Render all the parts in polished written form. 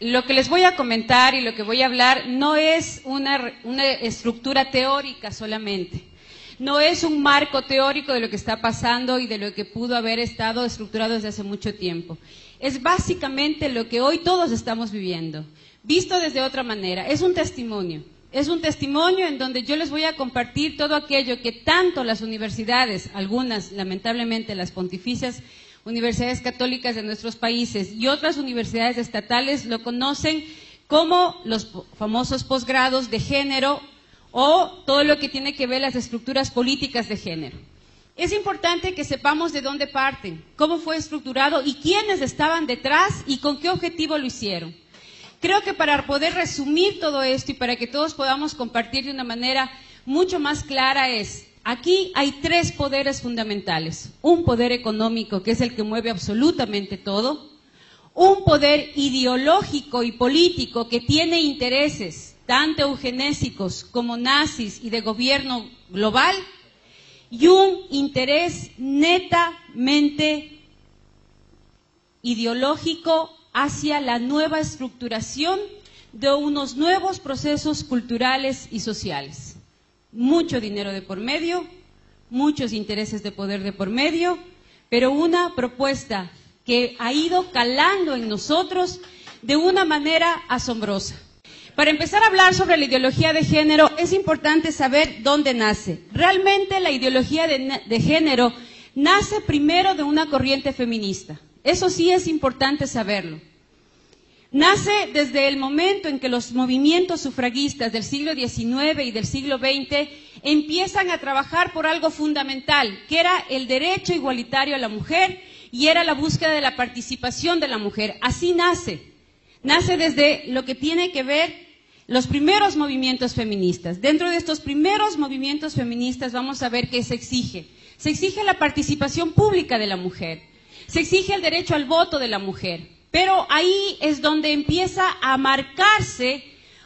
lo que les voy a comentar y lo que voy a hablar no es una estructura teórica solamente. No es un marco teórico de lo que está pasando y de lo que pudo haber estado estructurado desde hace mucho tiempo. Es básicamente lo que hoy todos estamos viviendo, visto desde otra manera. Es un testimonio. Es un testimonio en donde yo les voy a compartir todo aquello que tanto las universidades, algunas lamentablemente las pontificias universidades católicas de nuestros países y otras universidades estatales lo conocen como los famosos posgrados de género o todo lo que tiene que ver las estructuras políticas de género. Es importante que sepamos de dónde parten, cómo fue estructurado y quiénes estaban detrás y con qué objetivo lo hicieron. Creo que para poder resumir todo esto y para que todos podamos compartir de una manera mucho más clara es, aquí hay tres poderes fundamentales. Un poder económico, que es el que mueve absolutamente todo. Un poder ideológico y político que tiene intereses, tanto eugenésicos como nazis y de gobierno global. Y un interés netamente ideológico hacia la nueva estructuración de unos nuevos procesos culturales y sociales. Mucho dinero de por medio, muchos intereses de poder de por medio, pero una propuesta que ha ido calando en nosotros de una manera asombrosa. Para empezar a hablar sobre la ideología de género, es importante saber dónde nace. Realmente la ideología de género nace primero de una corriente feminista. Eso sí es importante saberlo. Nace desde el momento en que los movimientos sufragistas del siglo XIX y del siglo XX empiezan a trabajar por algo fundamental, que era el derecho igualitario a la mujer y era la búsqueda de la participación de la mujer. Así nace. Nace desde lo que tiene que ver los primeros movimientos feministas. Dentro de estos primeros movimientos feministas vamos a ver qué se exige. Se exige la participación pública de la mujer. Se exige el derecho al voto de la mujer. Pero ahí es donde empieza a marcarse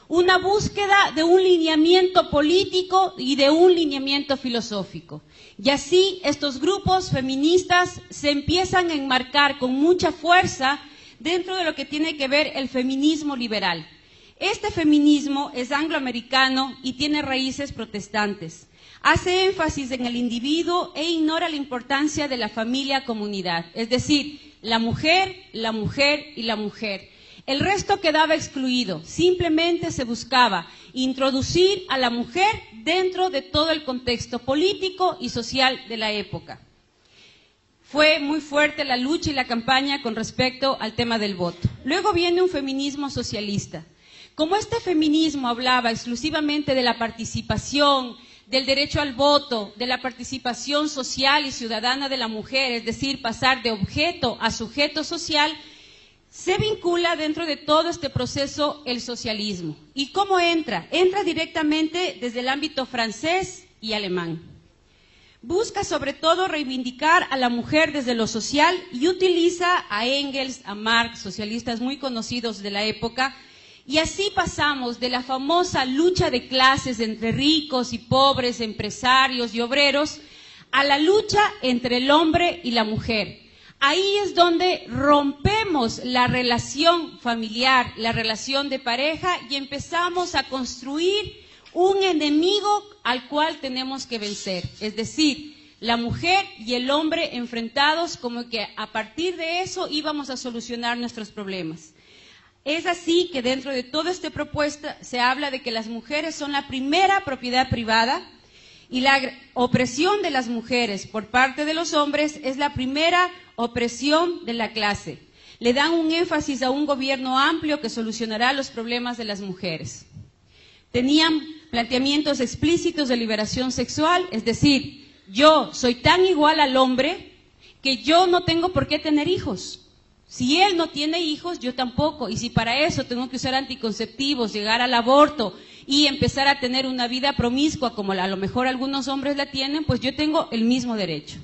una búsqueda de un lineamiento político y de un lineamiento filosófico. Y así estos grupos feministas se empiezan a enmarcar con mucha fuerza dentro de lo que tiene que ver el feminismo liberal. Este feminismo es angloamericano y tiene raíces protestantes. Hace énfasis en el individuo e ignora la importancia de la familia-comunidad, es decir, la mujer y la mujer. El resto quedaba excluido, simplemente se buscaba introducir a la mujer dentro de todo el contexto político y social de la época. Fue muy fuerte la lucha y la campaña con respecto al tema del voto. Luego viene un feminismo socialista. Como este feminismo hablaba exclusivamente de la participación, del derecho al voto, de la participación social y ciudadana de la mujer, es decir, pasar de objeto a sujeto social, se vincula dentro de todo este proceso el socialismo. ¿Y cómo entra? Entra directamente desde el ámbito francés y alemán. Busca sobre todo reivindicar a la mujer desde lo social y utiliza a Engels, a Marx, socialistas muy conocidos de la época. Y así pasamos de la famosa lucha de clases entre ricos y pobres, empresarios y obreros, a la lucha entre el hombre y la mujer. Ahí es donde rompemos la relación familiar, la relación de pareja y empezamos a construir un enemigo al cual tenemos que vencer. Es decir, la mujer y el hombre enfrentados como que a partir de eso íbamos a solucionar nuestros problemas. Es así que dentro de toda esta propuesta se habla de que las mujeres son la primera propiedad privada y la opresión de las mujeres por parte de los hombres es la primera opresión de la clase. Le dan un énfasis a un gobierno amplio que solucionará los problemas de las mujeres. Tenían planteamientos explícitos de liberación sexual, es decir, yo soy tan igual al hombre que yo no tengo por qué tener hijos. Si él no tiene hijos, yo tampoco. Y si para eso tengo que usar anticonceptivos, llegar al aborto y empezar a tener una vida promiscua, como a lo mejor algunos hombres la tienen, pues yo tengo el mismo derecho.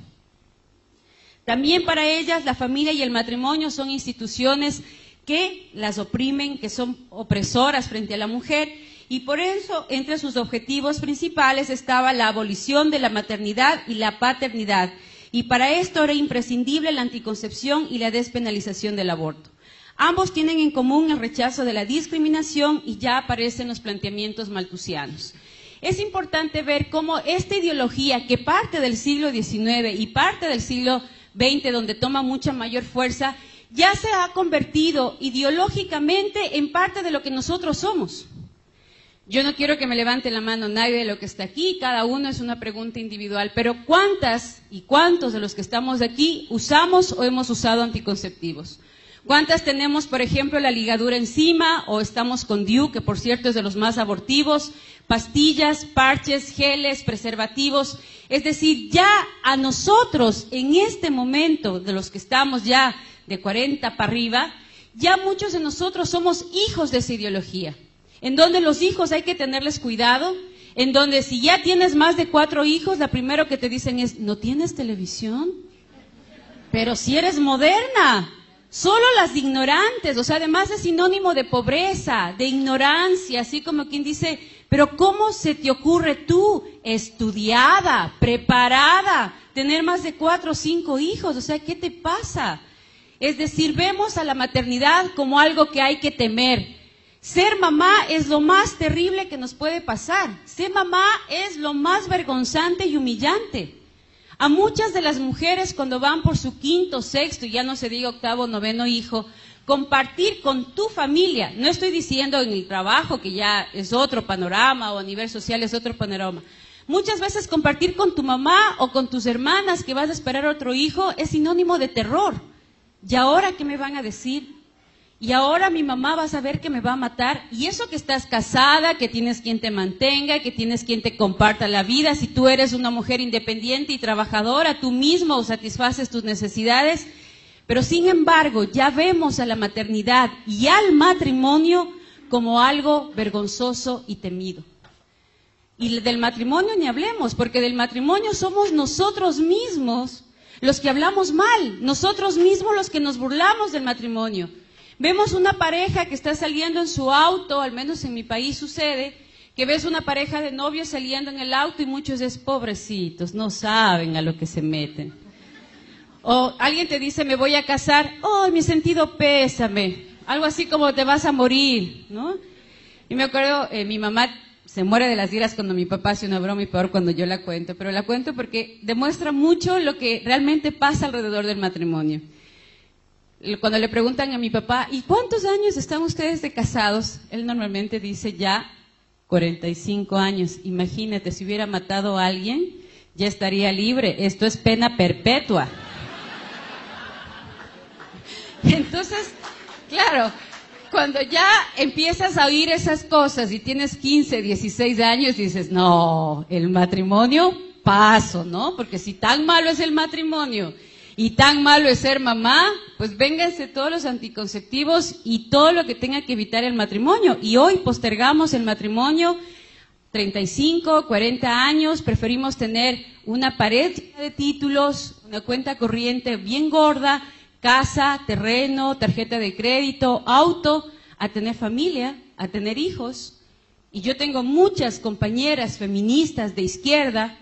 También para ellas la familia y el matrimonio son instituciones que las oprimen, que son opresoras frente a la mujer, y por eso entre sus objetivos principales estaba la abolición de la maternidad y la paternidad. Y para esto era imprescindible la anticoncepción y la despenalización del aborto. Ambos tienen en común el rechazo de la discriminación y ya aparecen los planteamientos malthusianos. Es importante ver cómo esta ideología que parte del siglo XIX y parte del siglo XX, donde toma mucha mayor fuerza, ya se ha convertido ideológicamente en parte de lo que nosotros somos. Yo no quiero que me levante la mano nadie de lo que está aquí, cada uno es una pregunta individual, pero ¿cuántas y cuántos de los que estamos aquí usamos o hemos usado anticonceptivos? ¿Cuántas tenemos, por ejemplo, la ligadura encima o estamos con DIU, que por cierto es de los más abortivos, pastillas, parches, geles, preservativos? Es decir, ya a nosotros en este momento, de los que estamos ya de 40 para arriba, ya muchos de nosotros somos hijos de esa ideología, en donde los hijos hay que tenerles cuidado, en donde si ya tienes más de 4 hijos, la primero que te dicen es, ¿no tienes televisión? Pero si eres moderna. Solo las ignorantes, o sea, además es sinónimo de pobreza, de ignorancia, así como quien dice, pero ¿cómo se te ocurre tú, estudiada, preparada, tener más de 4 o 5 hijos? O sea, ¿qué te pasa? Es decir, vemos a la maternidad como algo que hay que temer. Ser mamá es lo más terrible que nos puede pasar. Ser mamá es lo más vergonzante y humillante. A muchas de las mujeres cuando van por su 5º, 6º, y ya no se diga 8º, 9º hijo, compartir con tu familia, no estoy diciendo en el trabajo que ya es otro panorama o a nivel social es otro panorama, muchas veces compartir con tu mamá o con tus hermanas que vas a esperar otro hijo es sinónimo de terror. ¿Y ahora qué me van a decir? Y ahora mi mamá va a saber que me va a matar, y eso que estás casada, que tienes quien te mantenga, que tienes quien te comparta la vida, si tú eres una mujer independiente y trabajadora, tú mismo satisfaces tus necesidades, pero sin embargo ya vemos a la maternidad y al matrimonio como algo vergonzoso y temido. Y del matrimonio ni hablemos, porque del matrimonio somos nosotros mismos los que hablamos mal, nosotros mismos los que nos burlamos del matrimonio. Vemos una pareja que está saliendo en su auto, al menos en mi país sucede, que ves una pareja de novios saliendo en el auto y muchos dicen, pobrecitos, no saben a lo que se meten. O alguien te dice, me voy a casar, oh, mi sentido pésame, algo así como te vas a morir, ¿no? Y me acuerdo, mi mamá se muere de las iras cuando mi papá hace una broma y peor cuando yo la cuento, pero la cuento porque demuestra mucho lo que realmente pasa alrededor del matrimonio. Cuando le preguntan a mi papá, ¿y cuántos años están ustedes de casados? Él normalmente dice ya 45 años. Imagínate, si hubiera matado a alguien, ya estaría libre. Esto es pena perpetua. Entonces, claro, cuando ya empiezas a oír esas cosas y tienes 15, 16 años, dices, no, el matrimonio, paso, ¿no? Porque si tan malo es el matrimonio y tan malo es ser mamá, pues vénganse todos los anticonceptivos y todo lo que tenga que evitar el matrimonio. Y hoy postergamos el matrimonio 35, 40 años, preferimos tener una pared de títulos, una cuenta corriente bien gorda, casa, terreno, tarjeta de crédito, auto, a tener familia, a tener hijos. Y yo tengo muchas compañeras feministas de izquierda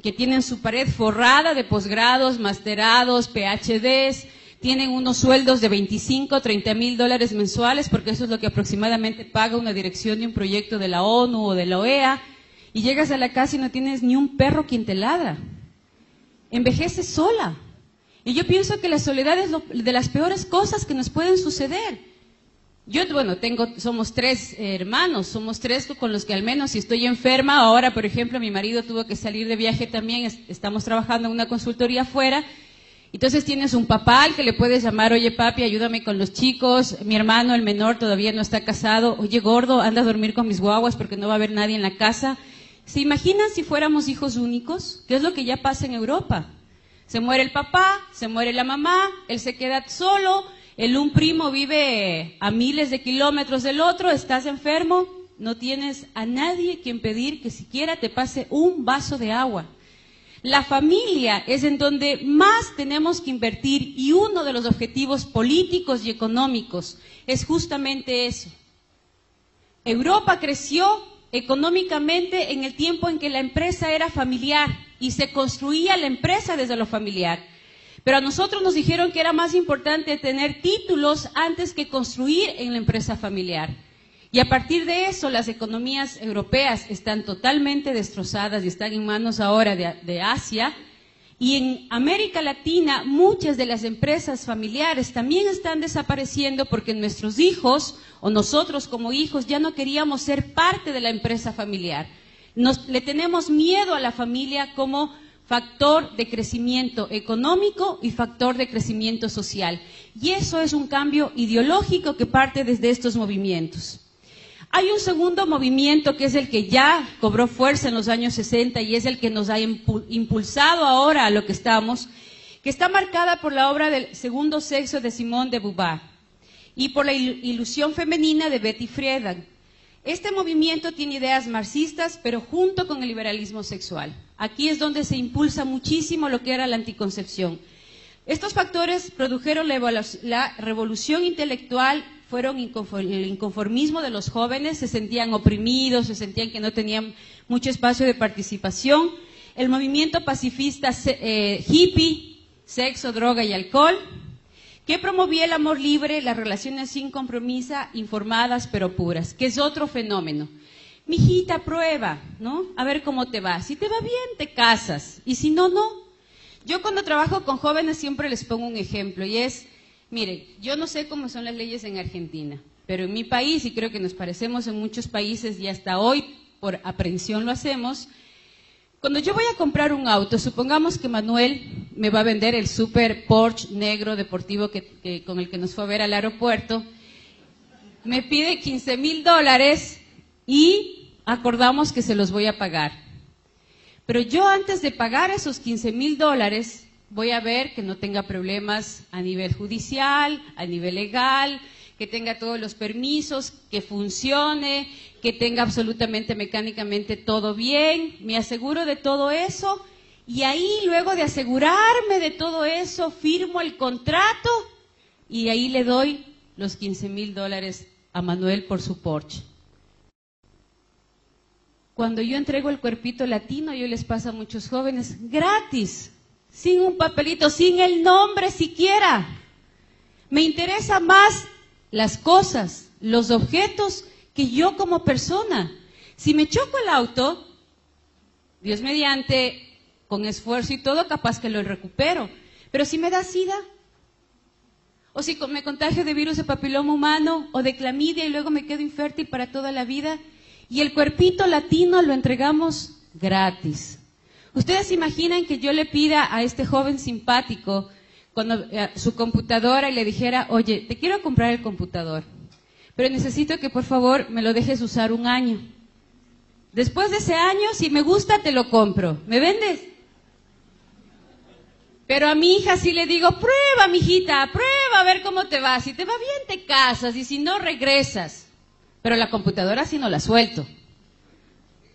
que tienen su pared forrada de posgrados, masterados, PhDs, tienen unos sueldos de 25, 30 mil dólares mensuales, porque eso es lo que aproximadamente paga una dirección de un proyecto de la ONU o de la OEA, y llegas a la casa y no tienes ni un perro quien te ladra. Envejeces sola. Y yo pienso que la soledad es de las peores cosas que nos pueden suceder. Yo, bueno, somos 3 hermanos, somos 3 con los que al menos si estoy enferma, ahora por ejemplo mi marido tuvo que salir de viaje también, estamos trabajando en una consultoría afuera, entonces tienes un papá al que le puedes llamar, oye papi, ayúdame con los chicos, mi hermano el menor todavía no está casado, oye gordo, anda a dormir con mis guaguas porque no va a haber nadie en la casa. ¿Se imaginan si fuéramos hijos únicos? ¿Qué es lo que ya pasa en Europa? Se muere el papá, se muere la mamá, él se queda solo, un primo vive a miles de kilómetros del otro, estás enfermo, no tienes a nadie quien pedir que siquiera te pase un vaso de agua. La familia es en donde más tenemos que invertir y uno de los objetivos políticos y económicos es justamente eso. Europa creció económicamente en el tiempo en que la empresa era familiar y se construía la empresa desde lo familiar. Pero a nosotros nos dijeron que era más importante tener títulos antes que construir en la empresa familiar. Y a partir de eso, las economías europeas están totalmente destrozadas y están en manos ahora de Asia. Y en América Latina, muchas de las empresas familiares también están desapareciendo porque nuestros hijos, o nosotros como hijos, ya no queríamos ser parte de la empresa familiar. Le tenemos miedo a la familia como factor de crecimiento económico y factor de crecimiento social. Y eso es un cambio ideológico que parte desde estos movimientos. Hay un segundo movimiento que es el que ya cobró fuerza en los años 60 y es el que nos ha impulsado ahora a lo que estamos, que está marcada por la obra del segundo sexo de Simone de Beauvoir y por la ilusión femenina de Betty Friedan. Este movimiento tiene ideas marxistas, pero junto con el liberalismo sexual. Aquí es donde se impulsa muchísimo lo que era la anticoncepción. Estos factores produjeron la revolución intelectual, fueron el inconformismo de los jóvenes, se sentían oprimidos, se sentían que no tenían mucho espacio de participación. El movimiento pacifista hippie, sexo, droga y alcohol, que promovía el amor libre, las relaciones sin compromiso, informadas pero puras, que es otro fenómeno. Mijita, prueba, ¿no? A ver cómo te va. Si te va bien, te casas, y si no, no. Yo cuando trabajo con jóvenes siempre les pongo un ejemplo, y es, miren, yo no sé cómo son las leyes en Argentina, pero en mi país, y creo que nos parecemos en muchos países, y hasta hoy por aprensión lo hacemos, cuando yo voy a comprar un auto, supongamos que Manuel me va a vender el super Porsche negro deportivo con el que nos fue a ver al aeropuerto, me pide $15,000 y acordamos que se los voy a pagar. Pero yo antes de pagar esos $15,000 voy a ver que no tenga problemas a nivel judicial, a nivel legal, que tenga todos los permisos, que funcione, que tenga absolutamente mecánicamente todo bien, me aseguro de todo eso y ahí luego de asegurarme de todo eso firmo el contrato y ahí le doy los $15,000 a Manuel por su Porsche. Cuando yo entrego el cuerpito latino, yo les paso a muchos jóvenes, gratis, sin un papelito, sin el nombre siquiera. Me interesa más las cosas, los objetos, que yo como persona. Si me choco el auto, Dios mediante, con esfuerzo y todo, capaz que lo recupero. Pero si me da SIDA, o si me contagio de virus de papiloma humano, o de clamidia y luego me quedo infértil para toda la vida, y el cuerpito latino lo entregamos gratis. ¿Ustedes se imaginan que yo le pida a este joven simpático su computadora y le dijera, oye, te quiero comprar el computador, pero necesito que por favor me lo dejes usar 1 año. Después de ese año, si me gusta, te lo compro. ¿Me vendes? Pero a mi hija sí le digo, prueba, mijita, prueba a ver cómo te va. Si te va bien, te casas, y si no, regresas. Pero la computadora sí no la suelto,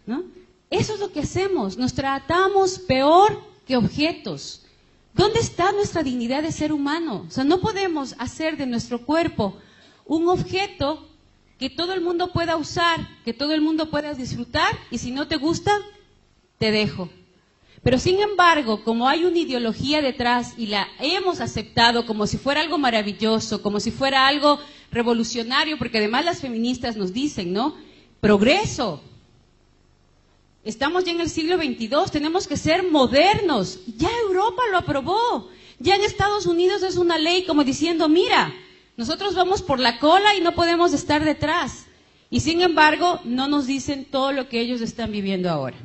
¿no? Eso es lo que hacemos, nos tratamos peor que objetos. ¿Dónde está nuestra dignidad de ser humano? O sea, no podemos hacer de nuestro cuerpo un objeto que todo el mundo pueda usar, que todo el mundo pueda disfrutar, y si no te gusta, te dejo. Pero sin embargo, como hay una ideología detrás y la hemos aceptado como si fuera algo maravilloso, como si fuera algo revolucionario, porque además las feministas nos dicen, ¿no? Progreso. Estamos ya en el siglo XXII, tenemos que ser modernos. Ya Europa lo aprobó. Ya en Estados Unidos es una ley como diciendo, mira, nosotros vamos por la cola y no podemos estar detrás. Y sin embargo, no nos dicen todo lo que ellos están viviendo ahora.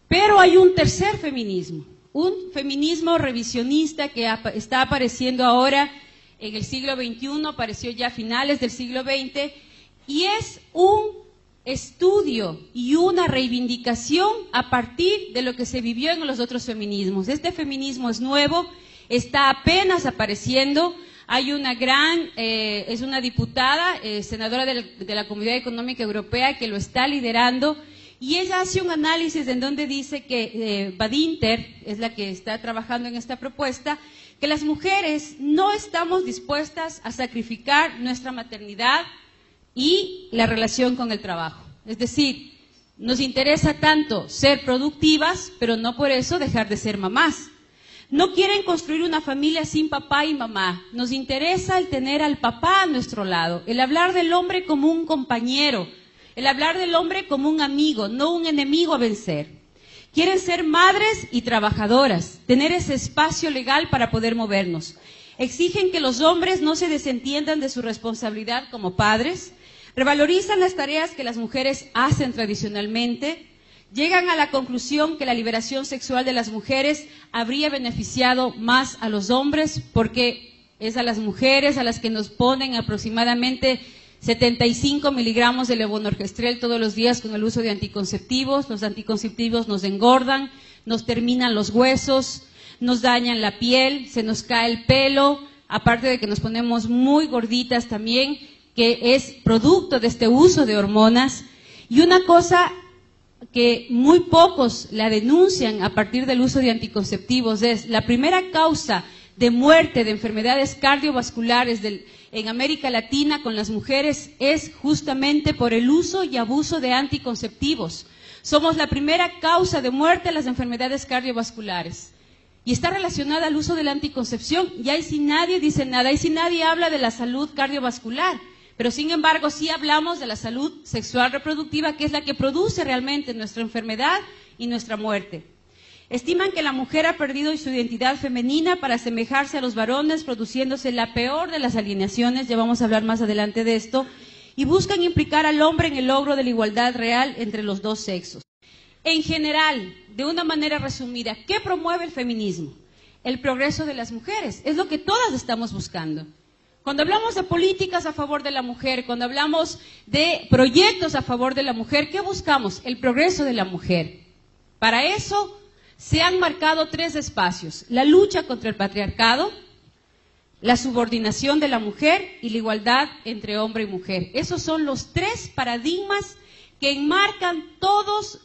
Pero hay un tercer feminismo, un feminismo revisionista que está apareciendo ahora en el siglo XXI, apareció ya a finales del siglo XX, y es un estudio y una reivindicación a partir de lo que se vivió en los otros feminismos. Este feminismo es nuevo, está apenas apareciendo. Hay una es una diputada, senadora de la Comunidad Económica Europea que lo está liderando, y ella hace un análisis en donde dice que Badinter es la que está trabajando en esta propuesta, que las mujeres no estamos dispuestas a sacrificar nuestra maternidad y la relación con el trabajo. Es decir, nos interesa tanto ser productivas, pero no por eso dejar de ser mamás. No quieren construir una familia sin papá y mamá. Nos interesa el tener al papá a nuestro lado, el hablar del hombre como un compañero, el hablar del hombre como un amigo, no un enemigo a vencer. Quieren ser madres y trabajadoras, tener ese espacio legal para poder movernos. Exigen que los hombres no se desentiendan de su responsabilidad como padres, revalorizan las tareas que las mujeres hacen tradicionalmente, llegan a la conclusión que la liberación sexual de las mujeres habría beneficiado más a los hombres porque es a las mujeres a las que nos ponen aproximadamente 75 miligramos de levonorgestrel todos los días con el uso de anticonceptivos. Los anticonceptivos nos engordan, nos terminan los huesos, nos dañan la piel, se nos cae el pelo, aparte de que nos ponemos muy gorditas también, que es producto de este uso de hormonas. Y una cosa que muy pocos la denuncian a partir del uso de anticonceptivos es la primera causa de muerte de enfermedades cardiovasculares en América Latina con las mujeres es justamente por el uso y abuso de anticonceptivos. Somos la primera causa de muerte de las enfermedades cardiovasculares y está relacionada al uso de la anticoncepción. Y ahí sí nadie dice nada, ahí sí nadie habla de la salud cardiovascular. Pero sin embargo sí hablamos de la salud sexual reproductiva, que es la que produce realmente nuestra enfermedad y nuestra muerte. Estiman que la mujer ha perdido su identidad femenina para asemejarse a los varones, produciéndose la peor de las alienaciones, ya vamos a hablar más adelante de esto, y buscan implicar al hombre en el logro de la igualdad real entre los dos sexos. En general, de una manera resumida, ¿qué promueve el feminismo? El progreso de las mujeres, es lo que todas estamos buscando. Cuando hablamos de políticas a favor de la mujer, cuando hablamos de proyectos a favor de la mujer, ¿qué buscamos? El progreso de la mujer. Para eso se han marcado 3 espacios: la lucha contra el patriarcado, la subordinación de la mujer y la igualdad entre hombre y mujer. Esos son los 3 paradigmas que enmarcan todas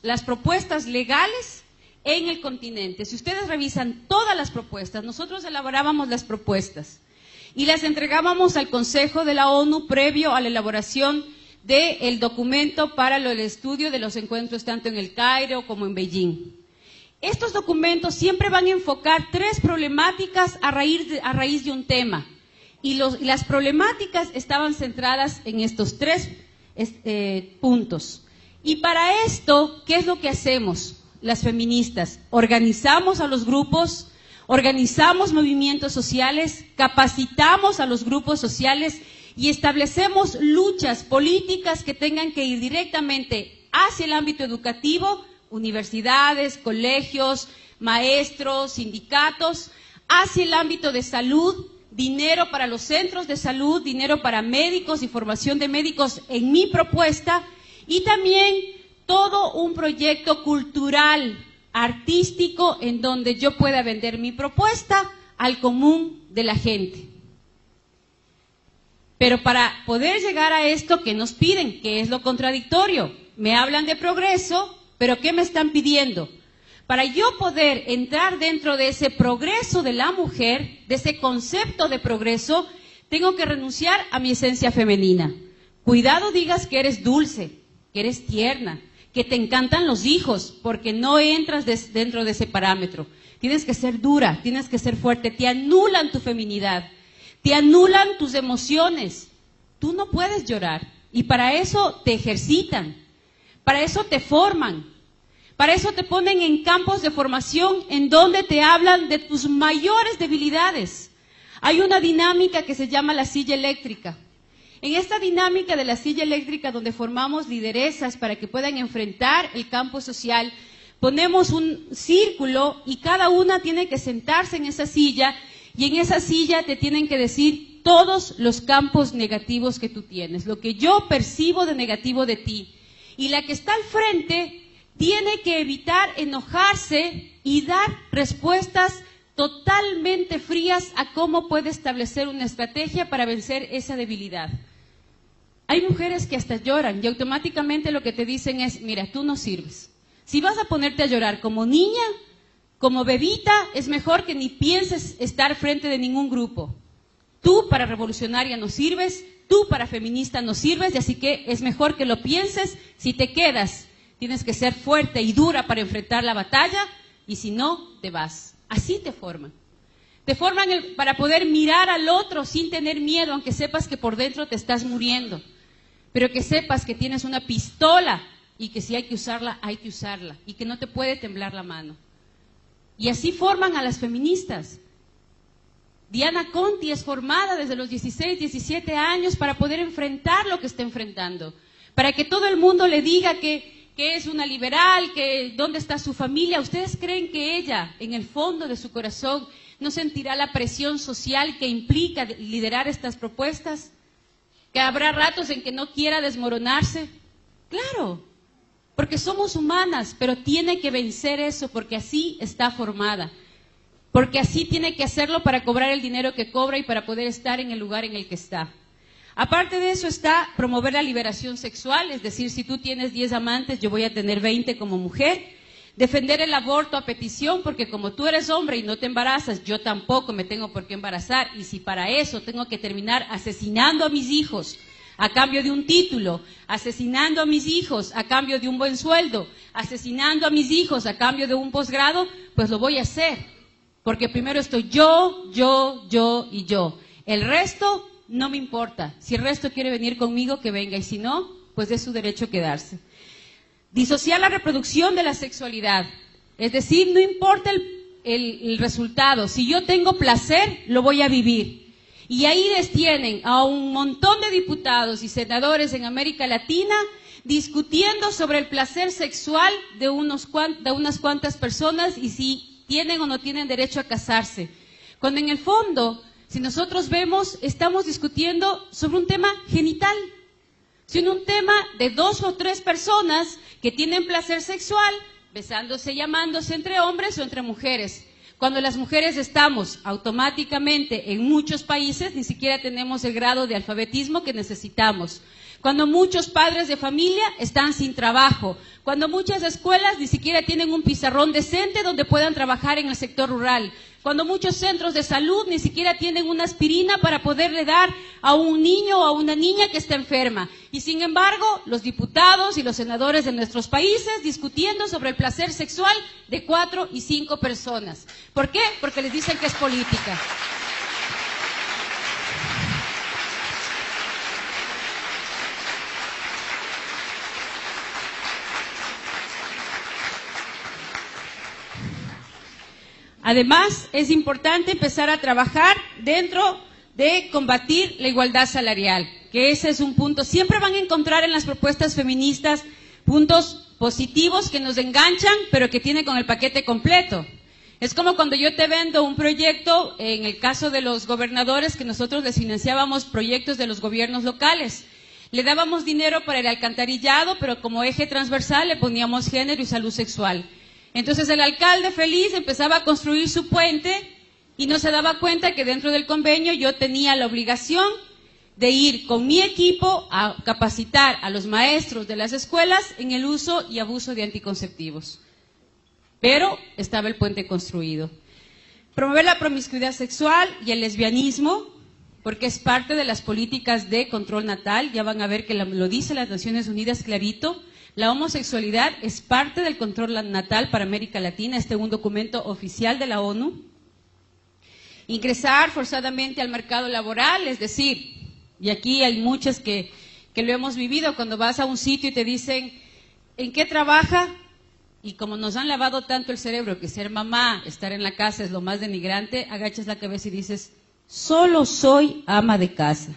las propuestas legales en el continente. Si ustedes revisan todas las propuestas, nosotros elaborábamos las propuestas y las entregábamos al Consejo de la ONU previo a la elaboración del documento para el estudio de los encuentros tanto en el Cairo como en Beijing. Estos documentos siempre van a enfocar 3 problemáticas a raíz de un tema y las problemáticas estaban centradas en estos 3 puntos. Y para esto, ¿qué es lo que hacemos las feministas? Organizamos a los grupos, organizamos movimientos sociales, capacitamos a los grupos sociales y establecemos luchas políticas que tengan que ir directamente hacia el ámbito educativo, universidades, colegios, maestros, sindicatos, hacia el ámbito de salud, dinero para los centros de salud, dinero para médicos y formación de médicos en mi propuesta, y también todo un proyecto cultural, artístico, en donde yo pueda vender mi propuesta al común de la gente. Pero para poder llegar a esto, ¿qué nos piden? ¿Qué es lo contradictorio? Me hablan de progreso, pero ¿qué me están pidiendo? Para yo poder entrar dentro de ese progreso de la mujer, de ese concepto de progreso, tengo que renunciar a mi esencia femenina. Cuidado digas que eres dulce, que eres tierna, que te encantan los hijos, porque no entras dentro de ese parámetro. Tienes que ser dura, tienes que ser fuerte, te anulan tu feminidad, te anulan tus emociones. Tú no puedes llorar y para eso te ejercitan, para eso te forman, para eso te ponen en campos de formación en donde te hablan de tus mayores debilidades. Hay una dinámica que se llama la silla eléctrica. En esta dinámica de la silla eléctrica, donde formamos lideresas para que puedan enfrentar el campo social, ponemos un círculo y cada una tiene que sentarse en esa silla y en esa silla te tienen que decir todos los campos negativos que tú tienes, lo que yo percibo de negativo de ti. Y la que está al frente tiene que evitar enojarse y dar respuestas totalmente frías a cómo puede establecer una estrategia para vencer esa debilidad. Hay mujeres que hasta lloran y automáticamente lo que te dicen es, mira, tú no sirves. Si vas a ponerte a llorar como niña, como bebita, es mejor que ni pienses estar frente de ningún grupo. Tú para revolucionaria no sirves, tú para feminista no sirves, y así que es mejor que lo pienses. Si te quedas, tienes que ser fuerte y dura para enfrentar la batalla, y si no, te vas. Así te forman. Te forman para poder mirar al otro sin tener miedo, aunque sepas que por dentro te estás muriendo. Pero que sepas que tienes una pistola y que si hay que usarla, hay que usarla. Y que no te puede temblar la mano. Y así forman a las feministas. Diana Conti es formada desde los 16, 17 años para poder enfrentar lo que está enfrentando. Para que todo el mundo le diga que es una liberal, que dónde está su familia. ¿Ustedes creen que ella, en el fondo de su corazón, no sentirá la presión social que implica liderar estas propuestas? ¿Que habrá ratos en que no quiera desmoronarse? Claro, porque somos humanas, pero tiene que vencer eso porque así está formada. Porque así tiene que hacerlo para cobrar el dinero que cobra y para poder estar en el lugar en el que está. Aparte de eso está promover la liberación sexual, es decir, si tú tienes 10 amantes, yo voy a tener 20 como mujer. Defender el aborto a petición, porque como tú eres hombre y no te embarazas, yo tampoco me tengo por qué embarazar. Y si para eso tengo que terminar asesinando a mis hijos a cambio de un título, asesinando a mis hijos a cambio de un buen sueldo, asesinando a mis hijos a cambio de un posgrado, pues lo voy a hacer. Porque primero estoy yo y yo. El resto no me importa. Si el resto quiere venir conmigo, que venga. Y si no, pues es su derecho quedarse. Disociar la reproducción de la sexualidad. Es decir, no importa el resultado. Si yo tengo placer, lo voy a vivir. Y ahí les tienen a un montón de diputados y senadores en América Latina discutiendo sobre el placer sexual de unas cuantas personas y si tienen o no tienen derecho a casarse. Cuando en el fondo, si nosotros vemos, estamos discutiendo sobre un tema genital, sino un tema de 2 o 3 personas que tienen placer sexual, besándose y amándose entre hombres o entre mujeres. Cuando las mujeres estamos automáticamente en muchos países, ni siquiera tenemos el grado de alfabetismo que necesitamos. Cuando muchos padres de familia están sin trabajo. Cuando muchas escuelas ni siquiera tienen un pizarrón decente donde puedan trabajar en el sector rural. Cuando muchos centros de salud ni siquiera tienen una aspirina para poderle dar a un niño o a una niña que está enferma. Y sin embargo, los diputados y los senadores de nuestros países discutiendo sobre el placer sexual de 4 y 5 personas. ¿Por qué? Porque les dicen que es política. Además, es importante empezar a trabajar dentro de combatir la igualdad salarial, que ese es un punto. Siempre van a encontrar en las propuestas feministas puntos positivos que nos enganchan, pero que tienen con el paquete completo. Es como cuando yo te vendo un proyecto, en el caso de los gobernadores, que nosotros les financiábamos proyectos de los gobiernos locales. Le dábamos dinero para el alcantarillado, pero como eje transversal le poníamos género y salud sexual. Entonces el alcalde feliz empezaba a construir su puente y no se daba cuenta que dentro del convenio yo tenía la obligación de ir con mi equipo a capacitar a los maestros de las escuelas en el uso y abuso de anticonceptivos. Pero estaba el puente construido. Promover la promiscuidad sexual y el lesbianismo, porque es parte de las políticas de control natal. Ya van a ver que lo dice las Naciones Unidas clarito. La homosexualidad es parte del control natal para América Latina, este es un documento oficial de la ONU. Ingresar forzadamente al mercado laboral, es decir, y aquí hay muchas que lo hemos vivido, cuando vas a un sitio y te dicen, ¿en qué trabaja? Y como nos han lavado tanto el cerebro que ser mamá, estar en la casa es lo más denigrante, agachas la cabeza y dices, solo soy ama de casa.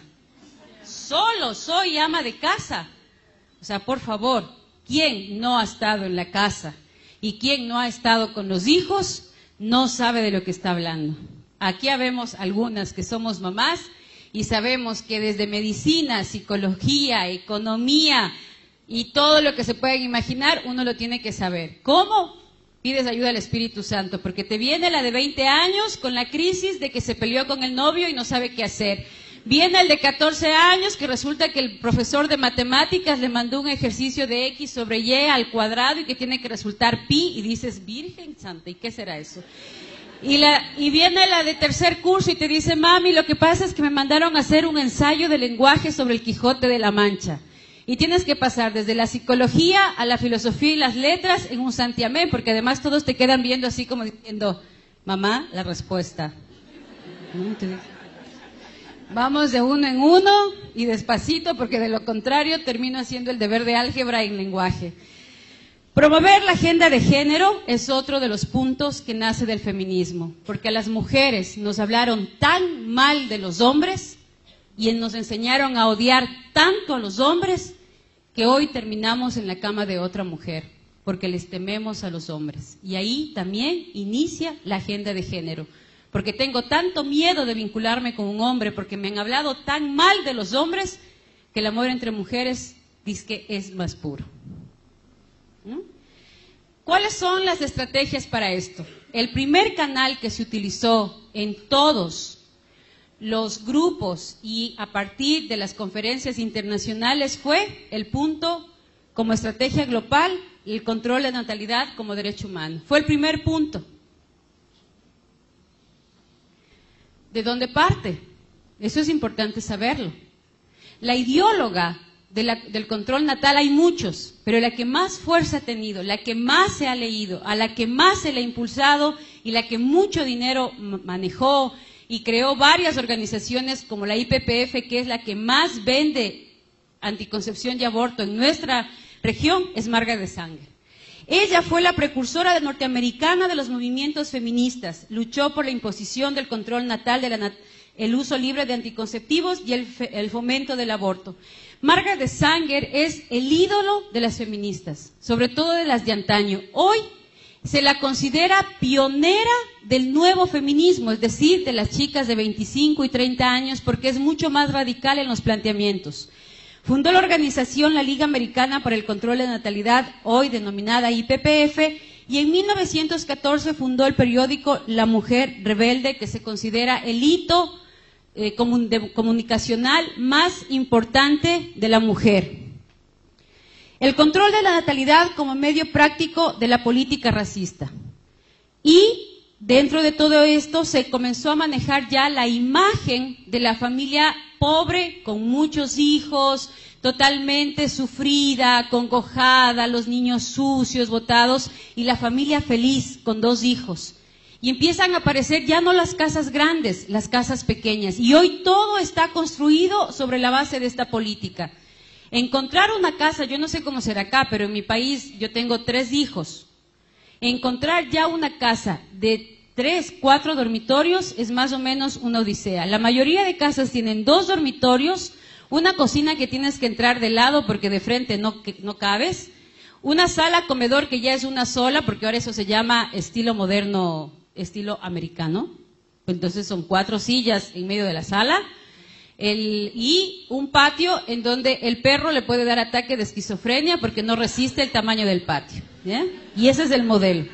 Solo soy ama de casa. O sea, por favor. ¿Quién no ha estado en la casa y quién no ha estado con los hijos no sabe de lo que está hablando? Aquí habemos algunas que somos mamás y sabemos que desde medicina, psicología, economía y todo lo que se pueden imaginar, uno lo tiene que saber. ¿Cómo? Pides ayuda al Espíritu Santo, porque te viene la de 20 años con la crisis de que se peleó con el novio y no sabe qué hacer. Viene el de 14 años que resulta que el profesor de matemáticas le mandó un ejercicio de X sobre Y al cuadrado y que tiene que resultar pi y dices, Virgen Santa, ¿y qué será eso? Y viene la de tercer curso y te dice, mami, lo que pasa es que me mandaron a hacer un ensayo de lenguaje sobre el Quijote de la Mancha. Y tienes que pasar desde la psicología a la filosofía y las letras en un santiamén, porque además todos te quedan viendo así como diciendo, Mamá, la respuesta. Entonces, vamos de uno en uno y despacito, porque de lo contrario termino haciendo el deber de álgebra en lenguaje. Promover la agenda de género es otro de los puntos que nace del feminismo, porque a las mujeres nos hablaron tan mal de los hombres y nos enseñaron a odiar tanto a los hombres que hoy terminamos en la cama de otra mujer, porque les tememos a los hombres. Y ahí también inicia la agenda de género, porque tengo tanto miedo de vincularme con un hombre, porque me han hablado tan mal de los hombres, que el amor entre mujeres dice que es más puro. ¿Cuáles son las estrategias para esto? El primer canal que se utilizó en todos los grupos y a partir de las conferencias internacionales fue el punto como estrategia global, el control de natalidad como derecho humano. Fue el primer punto. ¿De dónde parte? Eso es importante saberlo. La ideóloga del control natal hay muchos, pero la que más fuerza ha tenido, la que más se ha leído, a la que más se le ha impulsado y la que mucho dinero manejó y creó varias organizaciones como la IPPF, que es la que más vende anticoncepción y aborto en nuestra región, es Margaret Sanger. Ella fue la precursora norteamericana de los movimientos feministas, luchó por la imposición del control natal, el uso libre de anticonceptivos y el fomento del aborto. Margaret Sanger es el ídolo de las feministas, sobre todo de las de antaño. Hoy se la considera pionera del nuevo feminismo, es decir, de las chicas de 25 y 30 años, porque es mucho más radical en los planteamientos. Fundó la organización la Liga Americana para el Control de Natalidad, hoy denominada IPPF, y en 1914 fundó el periódico La Mujer Rebelde, que se considera el hito comunicacional más importante de la mujer. El control de la natalidad como medio práctico de la política racista. Y dentro de todo esto se comenzó a manejar ya la imagen de la familia pobre, con muchos hijos, totalmente sufrida, acongojada, los niños sucios, botados, y la familia feliz con 2 hijos. Y empiezan a aparecer ya no las casas grandes, las casas pequeñas. Y hoy todo está construido sobre la base de esta política. Encontrar una casa, yo no sé cómo será acá, pero en mi país yo tengo 3 hijos. Encontrar ya una casa de 3, 4 dormitorios es más o menos una odisea. La mayoría de casas tienen 2 dormitorios, una cocina que tienes que entrar de lado porque de frente no cabes, una sala comedor que ya es una sola, porque ahora eso se llama estilo moderno, estilo americano. Entonces son 4 sillas en medio de la sala. Y un patio en donde el perro le puede dar ataque de esquizofrenia porque no resiste el tamaño del patio, ¿ya? Y ese es el modelo.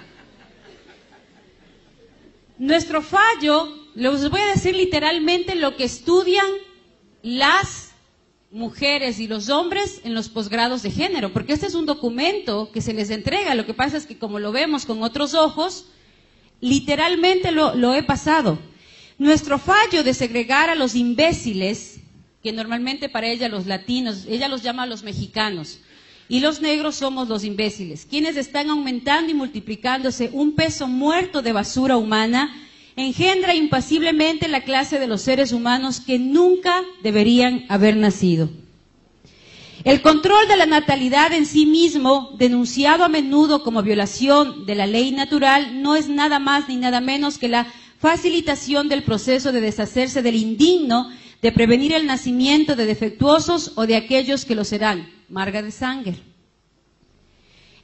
Nuestro fallo, les voy a decir literalmente lo que estudian las mujeres y los hombres en los posgrados de género, porque este es un documento que se les entrega. Lo que pasa es que como lo vemos con otros ojos, literalmente lo he pasado. Nuestro fallo de segregar a los imbéciles, que normalmente para ella los latinos, ella los llama a los mexicanos, y los negros somos los imbéciles, quienes están aumentando y multiplicándose un peso muerto de basura humana, engendra impasiblemente la clase de los seres humanos que nunca deberían haber nacido. El control de la natalidad en sí mismo, denunciado a menudo como violación de la ley natural, no es nada más ni nada menos que la facilitación del proceso de deshacerse del indigno, de prevenir el nacimiento de defectuosos o de aquellos que lo serán. Margaret Sanger.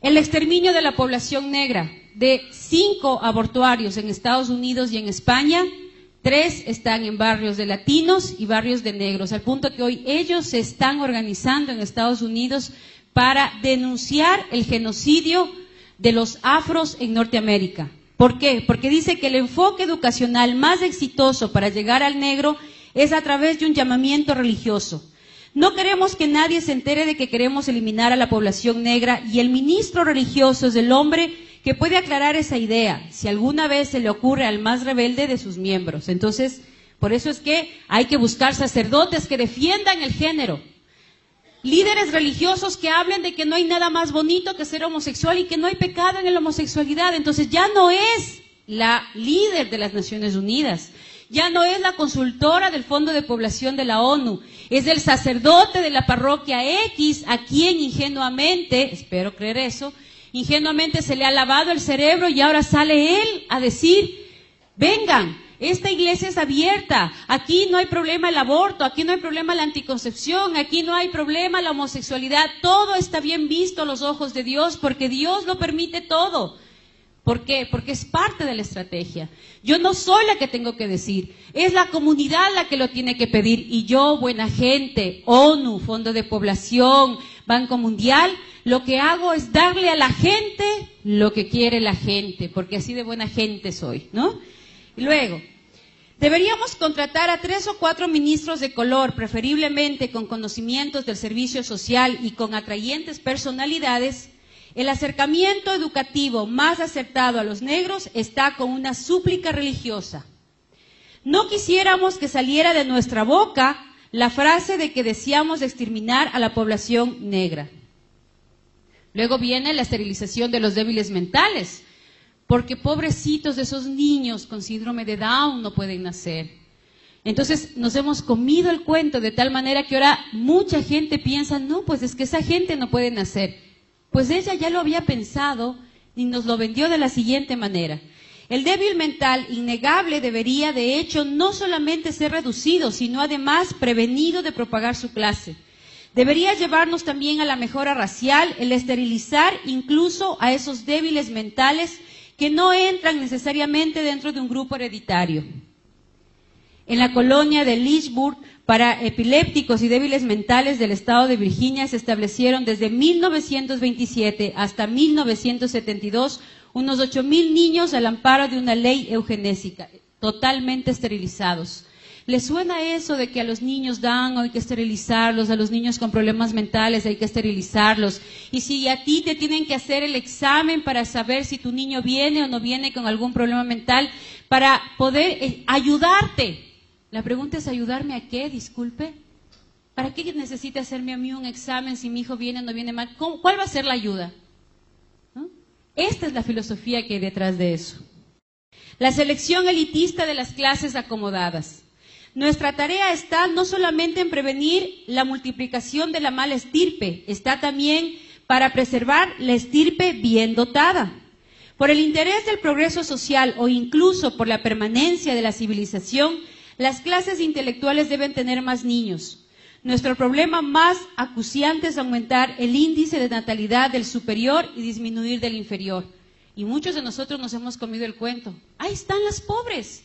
El exterminio de la población negra. De 5 abortuarios en Estados Unidos y en España, 3 están en barrios de latinos y barrios de negros, al punto que hoy ellos se están organizando en Estados Unidos para denunciar el genocidio de los afros en Norteamérica. ¿Por qué? Porque dice que el enfoque educacional más exitoso para llegar al negro es a través de un llamamiento religioso. No queremos que nadie se entere de que queremos eliminar a la población negra, y el ministro religioso es el hombre que puede aclarar esa idea, si alguna vez se le ocurre al más rebelde de sus miembros. Entonces, por eso es que hay que buscar sacerdotes que defiendan el género, líderes religiosos que hablen de que no hay nada más bonito que ser homosexual y que no hay pecado en la homosexualidad. Entonces ya no es la líder de las Naciones Unidas. Ya no es la consultora del Fondo de Población de la ONU, es el sacerdote de la parroquia X, a quien ingenuamente, espero creer eso, ingenuamente se le ha lavado el cerebro y ahora sale él a decir, vengan, esta iglesia es abierta, aquí no hay problema el aborto, aquí no hay problema la anticoncepción, aquí no hay problema la homosexualidad, todo está bien visto a los ojos de Dios porque Dios lo permite todo. ¿Por qué? Porque es parte de la estrategia. Yo no soy la que tengo que decir, es la comunidad la que lo tiene que pedir y yo, buena gente, ONU, Fondo de Población, Banco Mundial, lo que hago es darle a la gente lo que quiere la gente, porque así de buena gente soy, ¿no? Y luego, deberíamos contratar a 3 o 4 ministros de color, preferiblemente con conocimientos del servicio social y con atrayentes personalidades. El acercamiento educativo más acertado a los negros está con una súplica religiosa. No quisiéramos que saliera de nuestra boca la frase de que deseamos exterminar a la población negra. Luego viene la esterilización de los débiles mentales, porque pobrecitos de esos niños con síndrome de Down no pueden nacer. Entonces nos hemos comido el cuento de tal manera que ahora mucha gente piensa, no, pues es que esa gente no puede nacer. Pues ella ya lo había pensado y nos lo vendió de la siguiente manera. El débil mental innegable debería, de hecho, no solamente ser reducido, sino además prevenido de propagar su clase. Debería llevarnos también a la mejora racial, el esterilizar incluso a esos débiles mentales que no entran necesariamente dentro de un grupo hereditario. En la colonia de Lynchburg, para epilépticos y débiles mentales del estado de Virginia, se establecieron desde 1927 hasta 1972 unos 8,000 niños al amparo de una ley eugenésica, totalmente esterilizados. ¿Les suena eso de que a los niños Down hay que esterilizarlos, a los niños con problemas mentales hay que esterilizarlos? Y si a ti te tienen que hacer el examen para saber si tu niño viene o no viene con algún problema mental, para poder ayudarte. La pregunta es, ¿ayudarme a qué? Disculpe. ¿Para qué necesita hacerme a mí un examen si mi hijo viene o no viene mal? ¿Cuál va a ser la ayuda? ¿No? Esta es la filosofía que hay detrás de eso. La selección elitista de las clases acomodadas. Nuestra tarea está no solamente en prevenir la multiplicación de la mala estirpe, está también para preservar la estirpe bien dotada. Por el interés del progreso social o incluso por la permanencia de la civilización, las clases intelectuales deben tener más niños. Nuestro problema más acuciante es aumentar el índice de natalidad del superior y disminuir del inferior. Y muchos de nosotros nos hemos comido el cuento. Ahí están las pobres,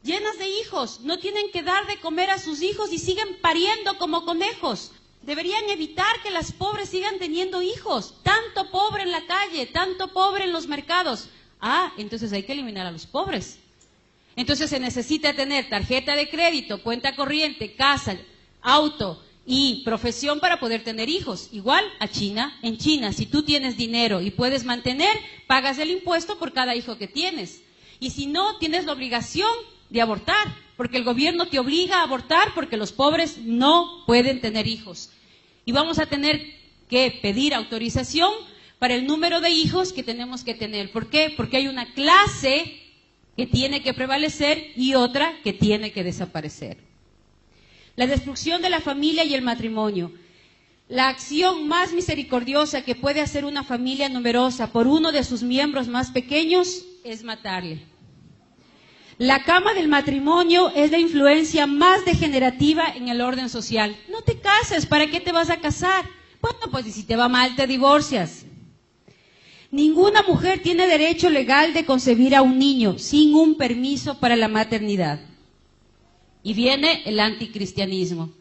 llenas de hijos, no tienen que dar de comer a sus hijos y siguen pariendo como conejos. Deberían evitar que las pobres sigan teniendo hijos. Tanto pobre en la calle, tanto pobre en los mercados. Entonces hay que eliminar a los pobres. Entonces se necesita tener tarjeta de crédito, cuenta corriente, casa, auto y profesión para poder tener hijos. Igual a China. En China, si tú tienes dinero y puedes mantener, pagas el impuesto por cada hijo que tienes. Y si no, tienes la obligación de abortar, porque el gobierno te obliga a abortar porque los pobres no pueden tener hijos. Y vamos a tener que pedir autorización para el número de hijos que tenemos que tener. ¿Por qué? Porque hay una clase que tiene que prevalecer y otra que tiene que desaparecer. La destrucción de la familia y el matrimonio. La acción más misericordiosa que puede hacer una familia numerosa por uno de sus miembros más pequeños es matarle. La cama del matrimonio es la influencia más degenerativa en el orden social. No te cases, ¿para qué te vas a casar? Bueno, pues si te va mal te divorcias. Ninguna mujer tiene derecho legal de concebir a un niño sin un permiso para la maternidad. Y viene el anticristianismo.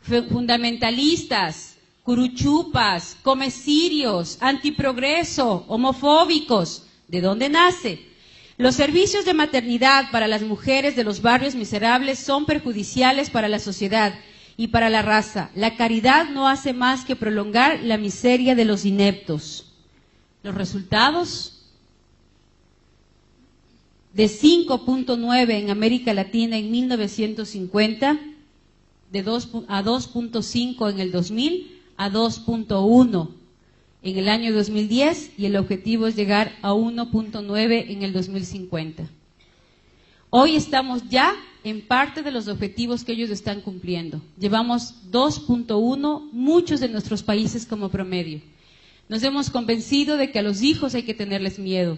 Fundamentalistas, curuchupas, comecirios, antiprogreso, homofóbicos. ¿De dónde nace? Los servicios de maternidad para las mujeres de los barrios miserables son perjudiciales para la sociedad y para la raza. La caridad no hace más que prolongar la miseria de los ineptos. Los resultados, de 5.9 en América Latina en 1950, a 2.5 en el 2000, a 2.1 en el año 2010 y el objetivo es llegar a 1.9 en el 2050. Hoy estamos ya en parte de los objetivos que ellos están cumpliendo. Llevamos 2.1, muchos de nuestros países como promedio. Nos hemos convencido de que a los hijos hay que tenerles miedo.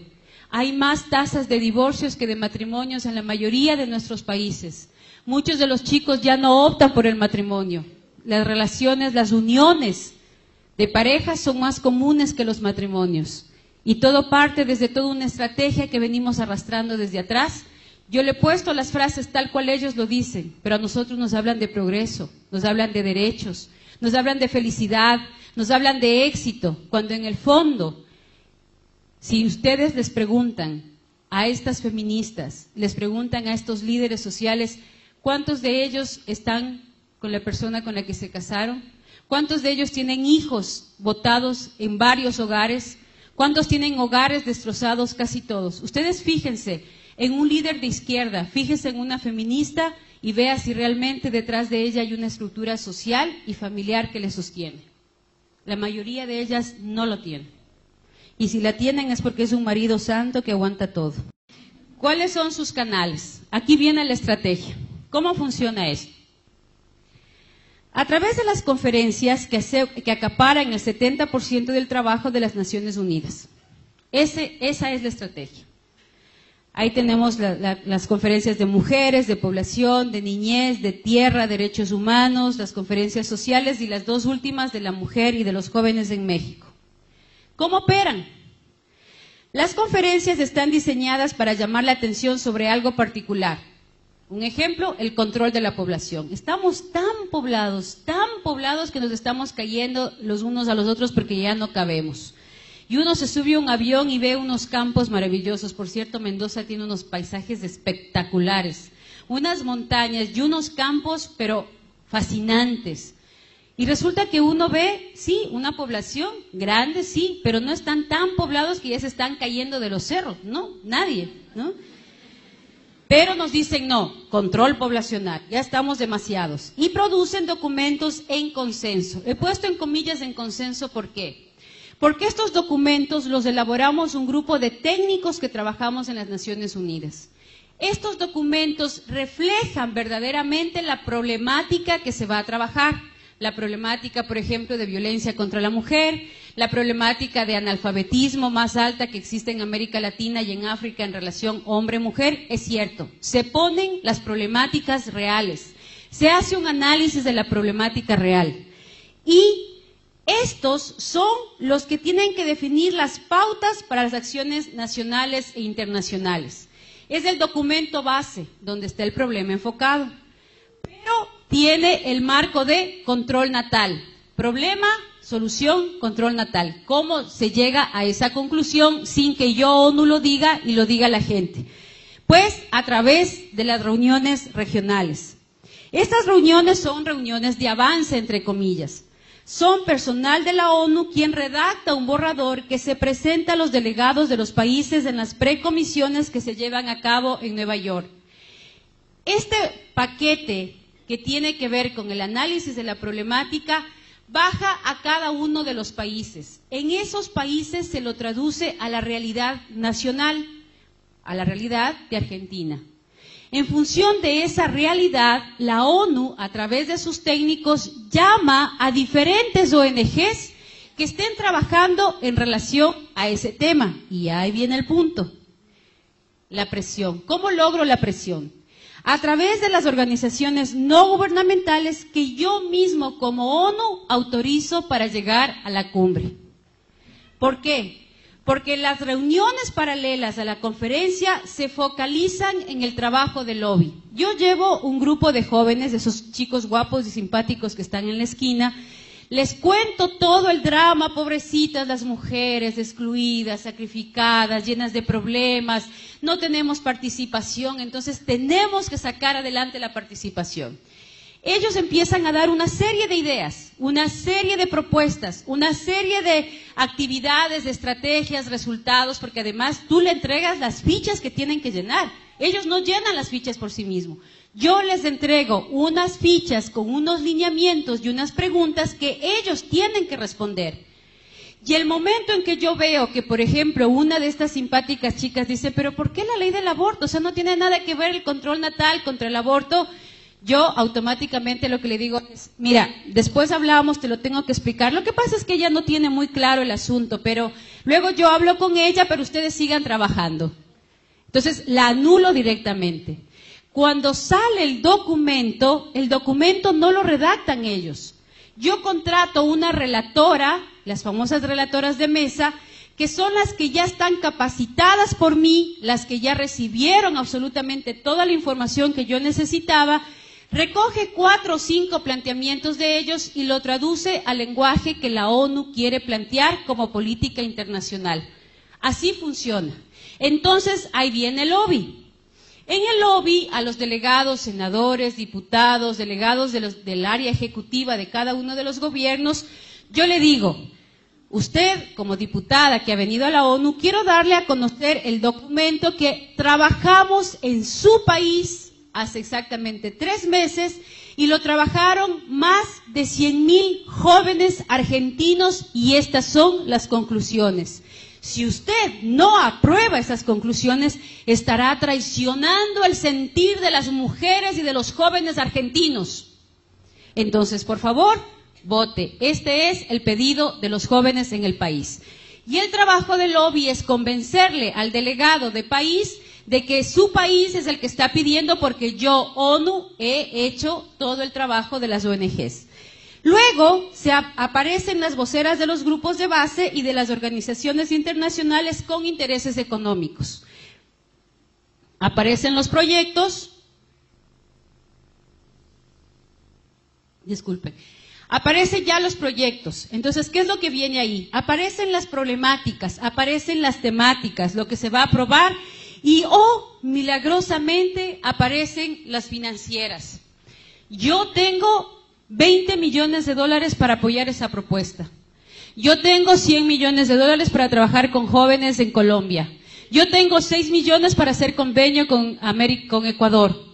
Hay más tasas de divorcios que de matrimonios en la mayoría de nuestros países. Muchos de los chicos ya no optan por el matrimonio. Las relaciones, las uniones de parejas son más comunes que los matrimonios. Y todo parte desde toda una estrategia que venimos arrastrando desde atrás. Yo le he puesto las frases tal cual ellos lo dicen, pero a nosotros nos hablan de progreso, nos hablan de derechos, nos hablan de felicidad, nos hablan de éxito, cuando en el fondo, si ustedes les preguntan a estas feministas, les preguntan a estos líderes sociales, ¿cuántos de ellos están con la persona con la que se casaron? ¿Cuántos de ellos tienen hijos botados en varios hogares? ¿Cuántos tienen hogares destrozados? Casi todos. Ustedes fíjense en un líder de izquierda, fíjense en una feminista y vea si realmente detrás de ella hay una estructura social y familiar que le sostiene. La mayoría de ellas no lo tienen. Y si la tienen es porque es un marido santo que aguanta todo. ¿Cuáles son sus canales? Aquí viene la estrategia. ¿Cómo funciona esto? A través de las conferencias que acaparan el 70% del trabajo de las Naciones Unidas. Esa es la estrategia. Ahí tenemos las conferencias de mujeres, de población, de niñez, de tierra, derechos humanos, las conferencias sociales y las dos últimas de la mujer y de los jóvenes en México. ¿Cómo operan? Las conferencias están diseñadas para llamar la atención sobre algo particular. Un ejemplo, el control de la población. Estamos tan poblados que nos estamos cayendo los unos a los otros porque ya no cabemos. Y uno se sube a un avión y ve unos campos maravillosos. Por cierto, Mendoza tiene unos paisajes espectaculares, unas montañas y unos campos, pero fascinantes. Y resulta que uno ve, sí, una población grande, sí, pero no están tan poblados que ya se están cayendo de los cerros, no, nadie, ¿no? Pero nos dicen no, control poblacional, ya estamos demasiados. Y producen documentos en consenso. He puesto en comillas en consenso, ¿por qué? Porque estos documentos los elaboramos un grupo de técnicos que trabajamos en las Naciones Unidas. Estos documentos reflejan verdaderamente la problemática que se va a trabajar. La problemática, por ejemplo, de violencia contra la mujer, la problemática de analfabetismo más alta que existe en América Latina y en África en relación hombre-mujer, es cierto. Se ponen las problemáticas reales, se hace un análisis de la problemática real. Y estos son los que tienen que definir las pautas para las acciones nacionales e internacionales. Es el documento base donde está el problema enfocado, pero tiene el marco de control natal. Problema, solución, control natal. ¿Cómo se llega a esa conclusión sin que yo ONU lo diga y lo diga la gente? Pues a través de las reuniones regionales. Estas reuniones son reuniones de avance, entre comillas. Son personal de la ONU quien redacta un borrador que se presenta a los delegados de los países en las precomisiones que se llevan a cabo en Nueva York. Este paquete que tiene que ver con el análisis de la problemática baja a cada uno de los países. En esos países se lo traduce a la realidad nacional, a la realidad de Argentina. En función de esa realidad, la ONU, a través de sus técnicos, llama a diferentes ONGs que estén trabajando en relación a ese tema. Y ahí viene el punto, la presión. ¿Cómo logro la presión? A través de las organizaciones no gubernamentales que yo mismo como ONU autorizo para llegar a la cumbre. ¿Por qué? Porque las reuniones paralelas a la conferencia se focalizan en el trabajo de lobby. Yo llevo un grupo de jóvenes, de esos chicos guapos y simpáticos que están en la esquina, les cuento todo el drama, pobrecitas las mujeres, excluidas, sacrificadas, llenas de problemas, no tenemos participación, entonces tenemos que sacar adelante la participación. Ellos empiezan a dar una serie de ideas, una serie de propuestas, una serie de actividades, de estrategias, resultados, porque además tú le entregas las fichas que tienen que llenar. Ellos no llenan las fichas por sí mismos. Yo les entrego unas fichas con unos lineamientos y unas preguntas que ellos tienen que responder. Y el momento en que yo veo que, por ejemplo, una de estas simpáticas chicas dice, pero ¿por qué la ley del aborto? O sea, no tiene nada que ver el control natal contra el aborto. Yo automáticamente lo que le digo es, mira, después hablamos, te lo tengo que explicar. Lo que pasa es que ella no tiene muy claro el asunto, pero luego yo hablo con ella, pero ustedes sigan trabajando. Entonces, la anulo directamente. Cuando sale el documento no lo redactan ellos. Yo contrato una relatora, las famosas relatoras de mesa, que son las que ya están capacitadas por mí, las que ya recibieron absolutamente toda la información que yo necesitaba, recoge 4 o 5 planteamientos de ellos y lo traduce al lenguaje que la ONU quiere plantear como política internacional. Así funciona. Entonces, ahí viene el lobby. En el lobby, a los delegados, senadores, diputados, delegados del área ejecutiva de cada uno de los gobiernos, yo le digo, usted como diputada que ha venido a la ONU, quiero darle a conocer el documento que trabajamos en su país hace exactamente 3 meses y lo trabajaron más de 100,000 jóvenes argentinos y estas son las conclusiones. Si usted no aprueba esas conclusiones, estará traicionando el sentir de las mujeres y de los jóvenes argentinos. Entonces, por favor, vote. Este es el pedido de los jóvenes en el país. Y el trabajo del lobby es convencerle al delegado de país de que su país es el que está pidiendo porque yo, ONU, he hecho todo el trabajo de las ONGs. Luego aparecen las voceras de los grupos de base y de las organizaciones internacionales con intereses económicos. Aparecen los proyectos. Disculpen. Aparecen ya los proyectos. Entonces, ¿qué es lo que viene ahí? Aparecen las problemáticas, aparecen las temáticas, lo que se va a aprobar y, milagrosamente, aparecen las financieras. Yo tengo 20 millones de dólares para apoyar esa propuesta. Yo tengo 100 millones de dólares para trabajar con jóvenes en Colombia. Yo tengo 6 millones para hacer convenio con Ecuador.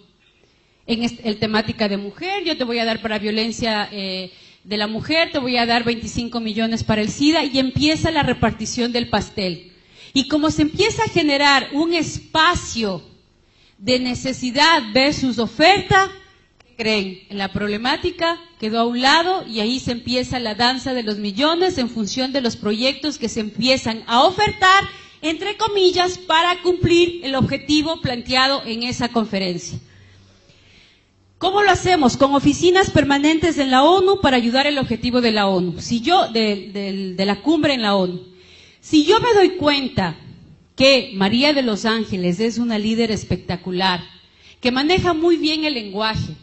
En el temática de mujer, yo te voy a dar para violencia de la mujer, te voy a dar 25 millones para el SIDA y empieza la repartición del pastel. Y como se empieza a generar un espacio de necesidad versus oferta, creen, la problemática quedó a un lado y ahí se empieza la danza de los millones en función de los proyectos que se empiezan a ofertar, entre comillas, para cumplir el objetivo planteado en esa conferencia. ¿Cómo lo hacemos? Con oficinas permanentes en la ONU para ayudar el objetivo de la ONU, de la cumbre en la ONU. Si yo me doy cuenta que María de los Ángeles es una líder espectacular, que maneja muy bien el lenguaje,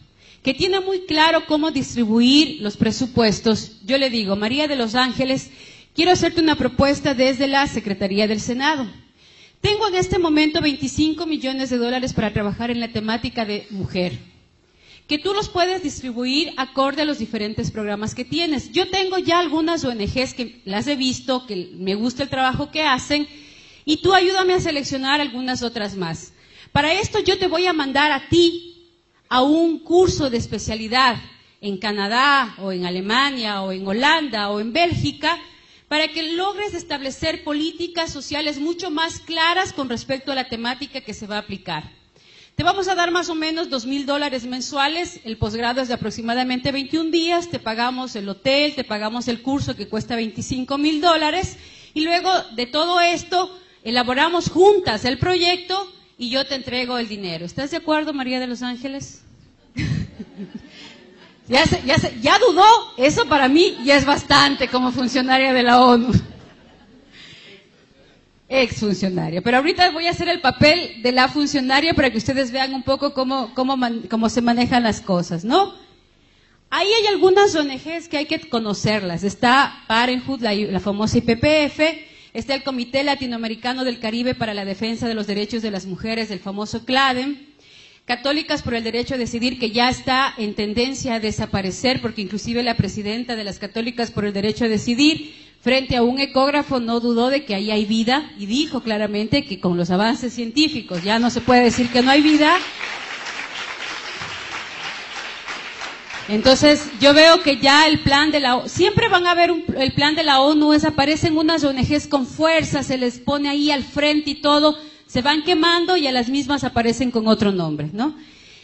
que tiene muy claro cómo distribuir los presupuestos, yo le digo, María de los Ángeles, quiero hacerte una propuesta desde la Secretaría del Senado. Tengo en este momento 25 millones de dólares para trabajar en la temática de mujer, que tú los puedes distribuir acorde a los diferentes programas que tienes. Yo tengo ya algunas ONGs que las he visto, que me gusta el trabajo que hacen, y tú ayúdame a seleccionar algunas otras más. Para esto yo te voy a mandar a ti a un curso de especialidad en Canadá o en Alemania o en Holanda o en Bélgica para que logres establecer políticas sociales mucho más claras con respecto a la temática que se va a aplicar. Te vamos a dar más o menos $2,000 mensuales, el posgrado es de aproximadamente 21 días, te pagamos el hotel, te pagamos el curso que cuesta $25,000 y luego de todo esto elaboramos juntas el proyecto y yo te entrego el dinero. ¿Estás de acuerdo, María de los Ángeles? Ya dudó, eso para mí ya es bastante como funcionaria de la ONU. Exfuncionaria. Pero ahorita voy a hacer el papel de la funcionaria para que ustedes vean un poco cómo se manejan las cosas, ¿no? Ahí hay algunas ONGs que hay que conocerlas. Está Parenthood, la famosa IPPF, está el Comité Latinoamericano del Caribe para la Defensa de los Derechos de las Mujeres, el famoso CLADEM, Católicas por el Derecho a Decidir, que ya está en tendencia a desaparecer, porque inclusive la presidenta de las Católicas por el Derecho a Decidir, frente a un ecógrafo, no dudó de que ahí hay vida, y dijo claramente que con los avances científicos ya no se puede decir que no hay vida. Entonces, yo veo que ya el plan de la ONU, siempre van a ver el plan de la ONU, aparecen unas ONGs con fuerza, se les pone ahí al frente y todo, se van quemando y a las mismas aparecen con otro nombre, ¿no?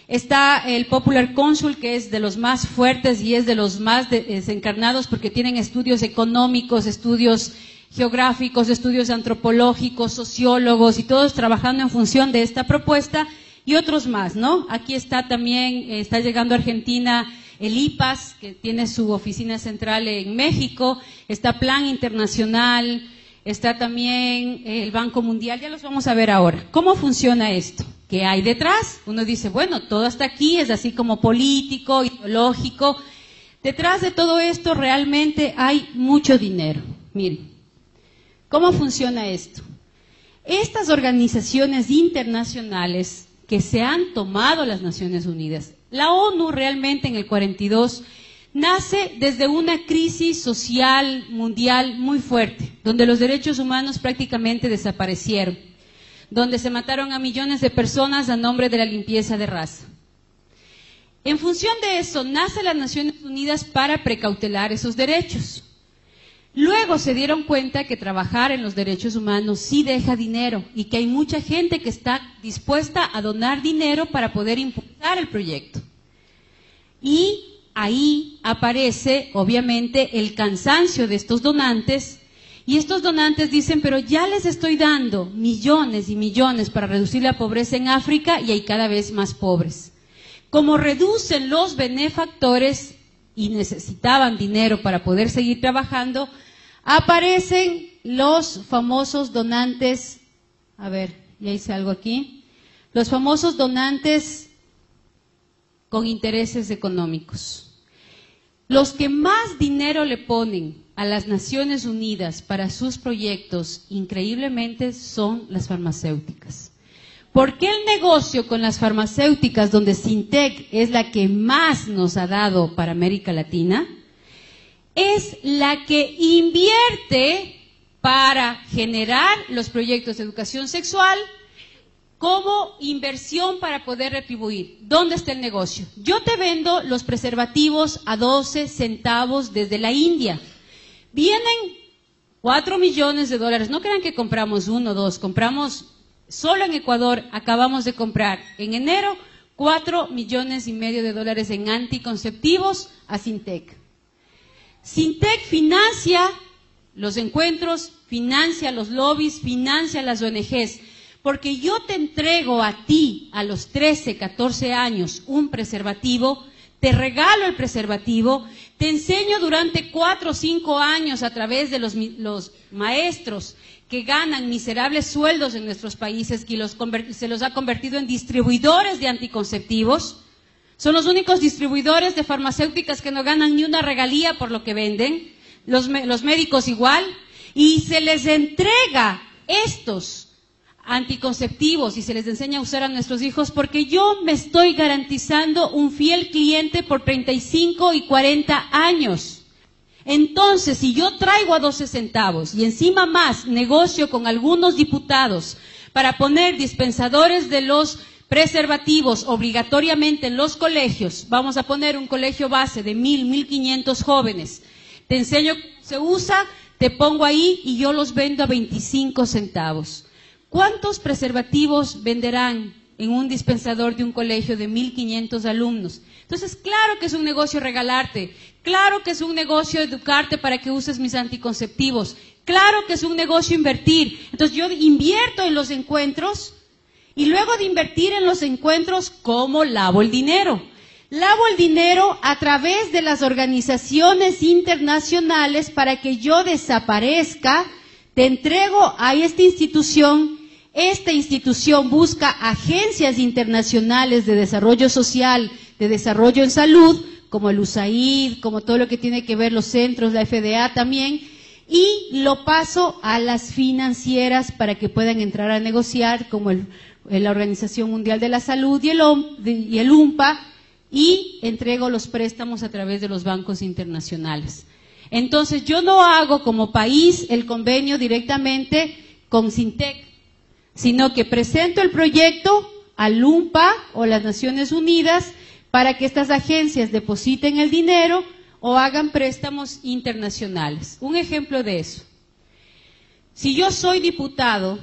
Está el Popular Council, que es de los más fuertes y es de los más desencarnados porque tienen estudios económicos, estudios geográficos, estudios antropológicos, sociólogos y todos trabajando en función de esta propuesta y otros más, ¿no? Aquí está también, está llegando a Argentina el IPAS, que tiene su oficina central en México, está Plan Internacional, está también el Banco Mundial, ya los vamos a ver ahora. ¿Cómo funciona esto? ¿Qué hay detrás? Uno dice, bueno, todo hasta aquí es así como político, ideológico. Detrás de todo esto realmente hay mucho dinero. Miren, ¿cómo funciona esto? Estas organizaciones internacionales que se han tomado las Naciones Unidas, la ONU realmente en el 42 nace desde una crisis social mundial muy fuerte, donde los derechos humanos prácticamente desaparecieron, donde se mataron a millones de personas a nombre de la limpieza de raza. En función de eso, nace las Naciones Unidas para precautelar esos derechos. Luego se dieron cuenta que trabajar en los derechos humanos sí deja dinero y que hay mucha gente que está dispuesta a donar dinero para poder impulsar el proyecto. Y ahí aparece, obviamente, el cansancio de estos donantes, y estos donantes dicen, pero ya les estoy dando millones y millones para reducir la pobreza en África y hay cada vez más pobres. Como reducen los benefactores y necesitaban dinero para poder seguir trabajando, aparecen los famosos donantes, a ver, ya hice algo aquí, los famosos donantes con intereses económicos. Los que más dinero le ponen a las Naciones Unidas para sus proyectos, increíblemente, son las farmacéuticas. ¿Por qué el negocio con las farmacéuticas, donde Sintec es la que más nos ha dado para América Latina? Es la que invierte para generar los proyectos de educación sexual como inversión para poder retribuir. ¿Dónde está el negocio? Yo te vendo los preservativos a 12 centavos desde la India. Vienen 4 millones de dólares. No crean que compramos 1 o 2, compramos, solo en Ecuador acabamos de comprar en enero 4,5 millones de dólares en anticonceptivos a Sintec. Sintec financia los encuentros, financia los lobbies, financia las ONGs, porque yo te entrego a ti a los 13, 14 años un preservativo, te regalo el preservativo, te enseño durante 4 o 5 años a través de los maestros que ganan miserables sueldos en nuestros países, que se los ha convertido en distribuidores de anticonceptivos. Son los únicos distribuidores de farmacéuticas que no ganan ni una regalía por lo que venden, los médicos igual, y se les entrega estos anticonceptivos y se les enseña a usar a nuestros hijos porque yo me estoy garantizando un fiel cliente por 35 y 40 años. Entonces, si yo traigo a 12 centavos y encima más negocio con algunos diputados para poner dispensadores de los preservativos obligatoriamente en los colegios, vamos a poner un colegio base de 1,500 jóvenes, te enseño cómo se usa, te pongo ahí y yo los vendo a 25 centavos. ¿Cuántos preservativos venderán en un dispensador de un colegio de 1,500 alumnos? Entonces, claro que es un negocio regalarte, claro que es un negocio educarte para que uses mis anticonceptivos, claro que es un negocio invertir. Entonces, yo invierto en los encuentros y luego de invertir en los encuentros, ¿cómo lavo el dinero? Lavo el dinero a través de las organizaciones internacionales para que yo desaparezca, te entrego a esta institución busca agencias internacionales de desarrollo social, de desarrollo en salud, como el USAID, como todo lo que tiene que ver los centros, la FDA también, y lo paso a las financieras para que puedan entrar a negociar, como la Organización Mundial de la Salud y el UNPA, y entrego los préstamos a través de los bancos internacionales. Entonces, yo no hago como país el convenio directamente con Sintec, sino que presento el proyecto al UNPA o las Naciones Unidas para que estas agencias depositen el dinero o hagan préstamos internacionales. Un ejemplo de eso. Si yo soy diputado,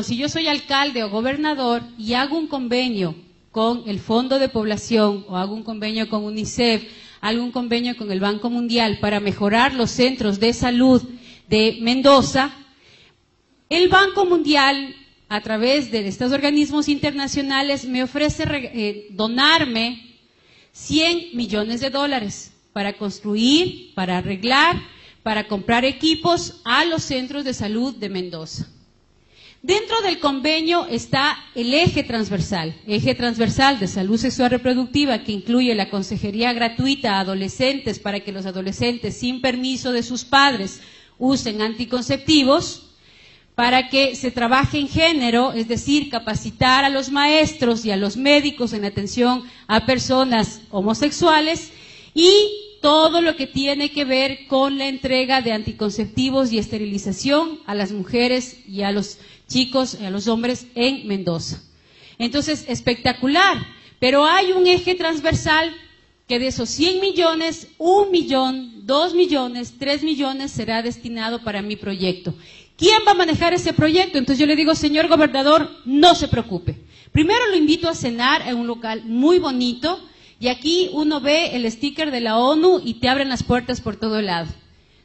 si yo soy alcalde o gobernador y hago un convenio con el Fondo de Población o hago un convenio con UNICEF, hago un convenio con el Banco Mundial para mejorar los centros de salud de Mendoza, el Banco Mundial, a través de estos organismos internacionales, me ofrece donarme $100 millones para construir, para arreglar, para comprar equipos a los centros de salud de Mendoza. Dentro del convenio está el eje transversal de salud sexual reproductiva, que incluye la consejería gratuita a adolescentes para que los adolescentes sin permiso de sus padres usen anticonceptivos, para que se trabaje en género, es decir, capacitar a los maestros y a los médicos en atención a personas homosexuales, y todo lo que tiene que ver con la entrega de anticonceptivos y esterilización a las mujeres y a los chicos, a los hombres en Mendoza. Entonces, espectacular, pero hay un eje transversal que de esos 100 millones, 1 millón, 2 millones, 3 millones será destinado para mi proyecto. ¿Quién va a manejar ese proyecto? Entonces yo le digo, señor gobernador, no se preocupe. Primero lo invito a cenar en un local muy bonito, y aquí uno ve el sticker de la ONU y te abren las puertas por todo lado.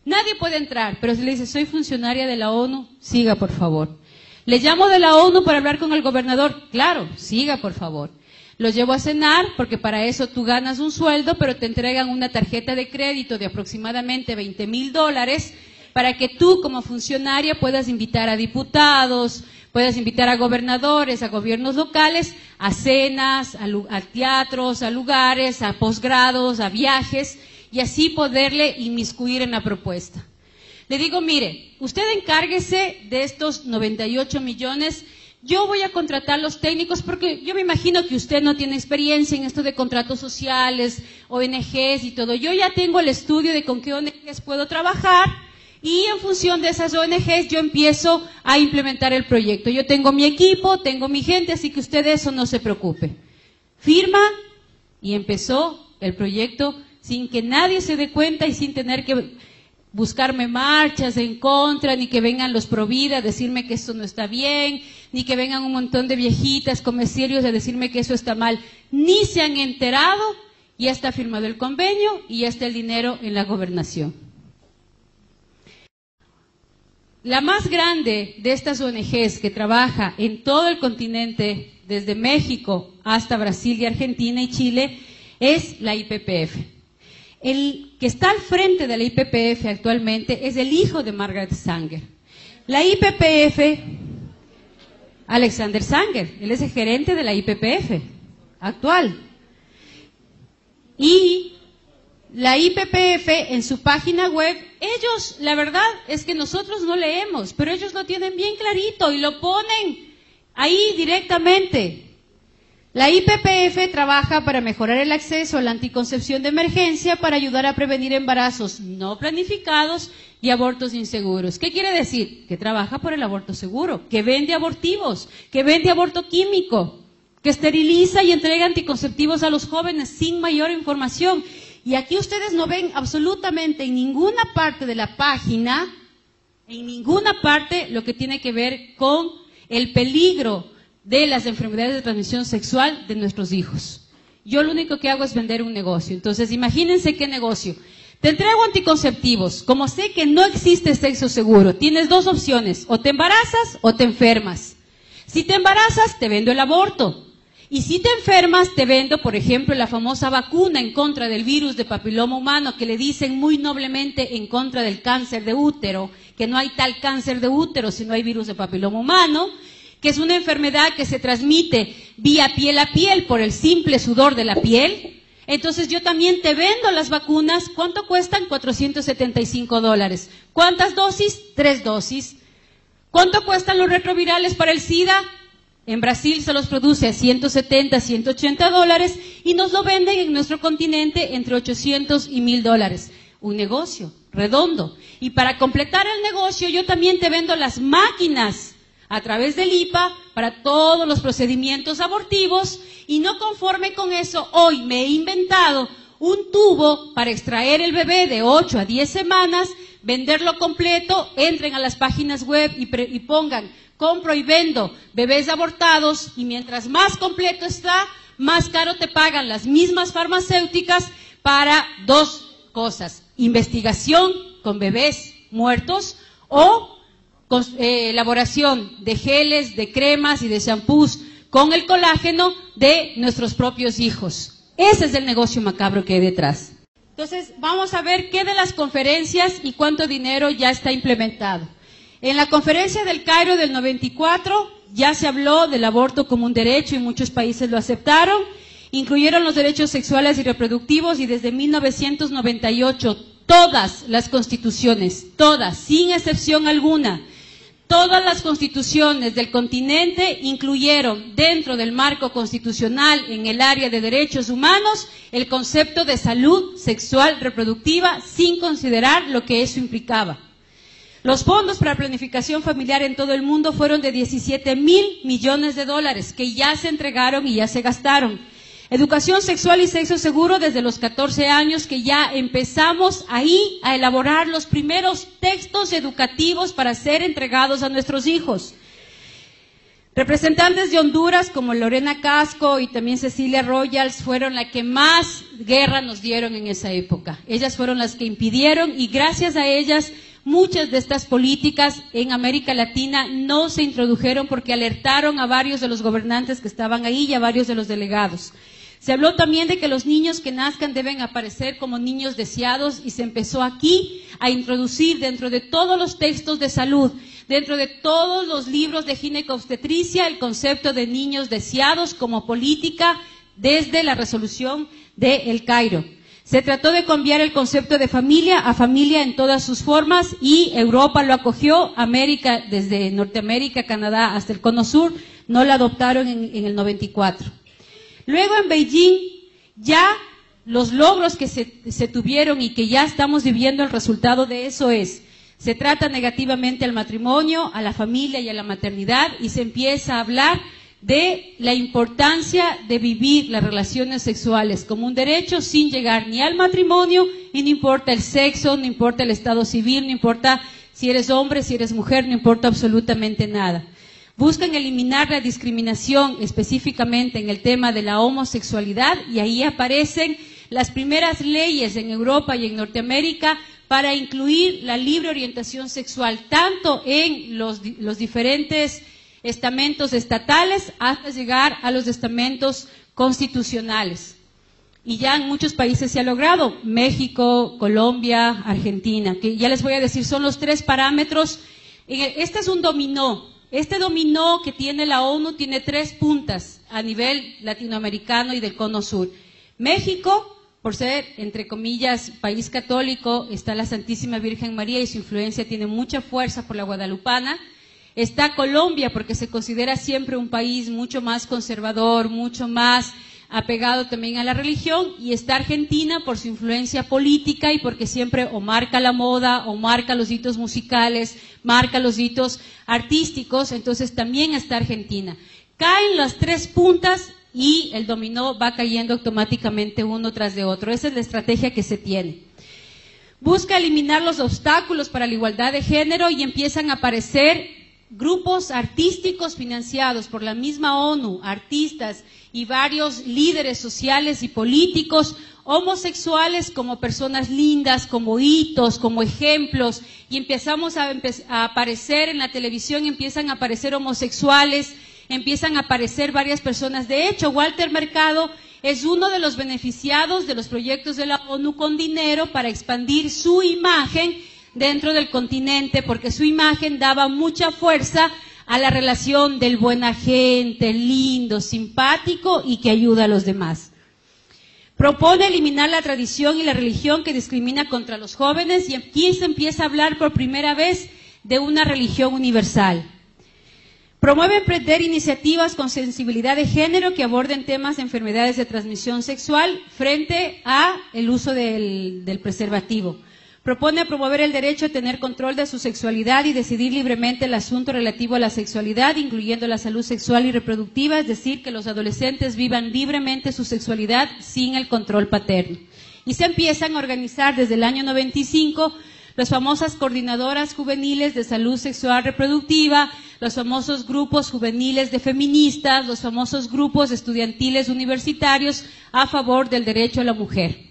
Nadie puede entrar, pero si le dice, soy funcionaria de la ONU, siga por favor. Le llamo de la ONU para hablar con el gobernador, claro, siga por favor. Los llevo a cenar, porque para eso tú ganas un sueldo, pero te entregan una tarjeta de crédito de aproximadamente $20,000 para que tú como funcionaria puedas invitar a diputados, puedas invitar a gobernadores, a gobiernos locales, a cenas, a teatros, a lugares, a posgrados, a viajes, y así poderle inmiscuir en la propuesta. Le digo, mire, usted encárguese de estos 98 millones, yo voy a contratar los técnicos, porque yo me imagino que usted no tiene experiencia en esto de contratos sociales, ONGs y todo. Yo ya tengo el estudio de con qué ONGs puedo trabajar, y en función de esas ONGs yo empiezo a implementar el proyecto. Yo tengo mi equipo, tengo mi gente, así que usted de eso no se preocupe. Firma, y empezó el proyecto sin que nadie se dé cuenta y sin tener que buscarme marchas en contra, ni que vengan los Provida a decirme que esto no está bien, ni que vengan un montón de viejitas comerciarios a decirme que eso está mal. Ni se han enterado, ya está firmado el convenio y ya está el dinero en la gobernación. La más grande de estas ONGs que trabaja en todo el continente, desde México hasta Brasil y Argentina y Chile, es la IPPF. El que está al frente de la IPPF actualmente es el hijo de Margaret Sanger. La IPPF, Alexander Sanger, él es el gerente de la IPPF actual. Y la IPPF en su página web, ellos, la verdad es que nosotros no leemos, pero ellos lo tienen bien clarito y lo ponen ahí directamente. La IPPF trabaja para mejorar el acceso a la anticoncepción de emergencia para ayudar a prevenir embarazos no planificados y abortos inseguros. ¿Qué quiere decir? Que trabaja por el aborto seguro, que vende abortivos, que vende aborto químico, que esteriliza y entrega anticonceptivos a los jóvenes sin mayor información. Y aquí ustedes no ven absolutamente en ninguna parte de la página, en ninguna parte, lo que tiene que ver con el peligro de las enfermedades de transmisión sexual de nuestros hijos. Yo lo único que hago es vender un negocio. Entonces, imagínense qué negocio. Te entrego anticonceptivos. Como sé que no existe sexo seguro, tienes dos opciones: o te embarazas o te enfermas. Si te embarazas, te vendo el aborto. Y si te enfermas, te vendo, por ejemplo, la famosa vacuna en contra del virus de papiloma humano, que le dicen muy noblemente en contra del cáncer de útero, que no hay tal cáncer de útero si no hay virus de papiloma humano, que es una enfermedad que se transmite vía piel a piel por el simple sudor de la piel. Entonces yo también te vendo las vacunas. ¿Cuánto cuestan? $475. ¿Cuántas dosis? 3 dosis. ¿Cuánto cuestan los retrovirales para el SIDA? En Brasil se los produce a $170, $180 y nos lo venden en nuestro continente entre $800 y $1,000. Un negocio redondo. Y para completar el negocio, yo también te vendo las máquinas a través del IPA para todos los procedimientos abortivos, y no conforme con eso, hoy me he inventado un tubo para extraer el bebé de 8 a 10 semanas, venderlo completo. Entren a las páginas web y pongan compro y vendo bebés abortados, y mientras más completo está, más caro te pagan las mismas farmacéuticas para dos cosas: investigación con bebés muertos o elaboración de geles, de cremas y de shampoos con el colágeno de nuestros propios hijos. Ese es el negocio macabro que hay detrás. Entonces, vamos a ver qué de las conferencias y cuánto dinero ya está implementado. En la conferencia del Cairo del 94 ya se habló del aborto como un derecho y muchos países lo aceptaron. Incluyeron los derechos sexuales y reproductivos, y desde 1998 todas las constituciones, todas, sin excepción alguna, todas las constituciones del continente incluyeron dentro del marco constitucional en el área de derechos humanos el concepto de salud sexual reproductiva, sin considerar lo que eso implicaba. Los fondos para planificación familiar en todo el mundo fueron de 17.000 millones de dólares que ya se entregaron y ya se gastaron. Educación sexual y sexo seguro desde los 14 años, que ya empezamos ahí a elaborar los primeros textos educativos para ser entregados a nuestros hijos. Representantes de Honduras como Lorena Casco y también Cecilia Royals fueron las que más guerra nos dieron en esa época. Ellas fueron las que impidieron, y gracias a ellas muchas de estas políticas en América Latina no se introdujeron, porque alertaron a varios de los gobernantes que estaban ahí y a varios de los delegados. Se habló también de que los niños que nazcan deben aparecer como niños deseados, y se empezó aquí a introducir dentro de todos los textos de salud, dentro de todos los libros de ginecobstetricia, el concepto de niños deseados como política desde la resolución de El Cairo. Se trató de cambiar el concepto de familia a familia en todas sus formas, y Europa lo acogió. América, desde Norteamérica, Canadá hasta el Cono Sur, no la adoptaron en el 94. Luego en Beijing, ya los logros que se tuvieron y que ya estamos viviendo el resultado de eso se trata negativamente al matrimonio, a la familia y a la maternidad, y se empieza a hablar de la importancia de vivir las relaciones sexuales como un derecho, sin llegar ni al matrimonio, y no importa el sexo, no importa el estado civil, no importa si eres hombre, si eres mujer, no importa absolutamente nada. Buscan eliminar la discriminación específicamente en el tema de la homosexualidad, y ahí aparecen las primeras leyes en Europa y en Norteamérica para incluir la libre orientación sexual, tanto en los diferentes estamentos estatales hasta llegar a los estamentos constitucionales. Y ya en muchos países se ha logrado: México, Colombia, Argentina, que ya les voy a decir, son los 3 parámetros. Este es un dominó. Este dominó que tiene la ONU tiene 3 puntas a nivel latinoamericano y del Cono Sur. México, por ser, entre comillas, país católico, está la Santísima Virgen María y su influencia tiene mucha fuerza por la guadalupana. Está Colombia, porque se considera siempre un país mucho más conservador, mucho más apegado también a la religión, y está Argentina por su influencia política y porque siempre o marca la moda, o marca los hitos musicales, marca los hitos artísticos. Entonces también está Argentina. Caen las 3 puntas y el dominó va cayendo automáticamente uno tras de otro. Esa es la estrategia que se tiene. Busca eliminar los obstáculos para la igualdad de género, y empiezan a aparecer grupos artísticos financiados por la misma ONU, artistas y varios líderes sociales y políticos, homosexuales como personas lindas, como hitos, como ejemplos, y empezamos a aparecer en la televisión, empiezan a aparecer homosexuales, empiezan a aparecer varias personas. De hecho, Walter Mercado es uno de los beneficiados de los proyectos de la ONU con dinero para expandir su imagen dentro del continente, porque su imagen daba mucha fuerza a la relación del buen agente, lindo, simpático y que ayuda a los demás. Propone eliminar la tradición y la religión que discrimina contra los jóvenes, y aquí se empieza a hablar por primera vez de una religión universal. Promueve emprender iniciativas con sensibilidad de género que aborden temas de enfermedades de transmisión sexual frente a el uso del preservativo. propone promover el derecho a tener control de su sexualidad y decidir libremente el asunto relativo a la sexualidad, incluyendo la salud sexual y reproductiva, es decir, que los adolescentes vivan libremente su sexualidad sin el control paterno. Y se empiezan a organizar desde el año 95 las famosas coordinadoras juveniles de salud sexual reproductiva, los famosos grupos juveniles de feministas, los famosos grupos estudiantiles universitarios a favor del derecho a la mujer.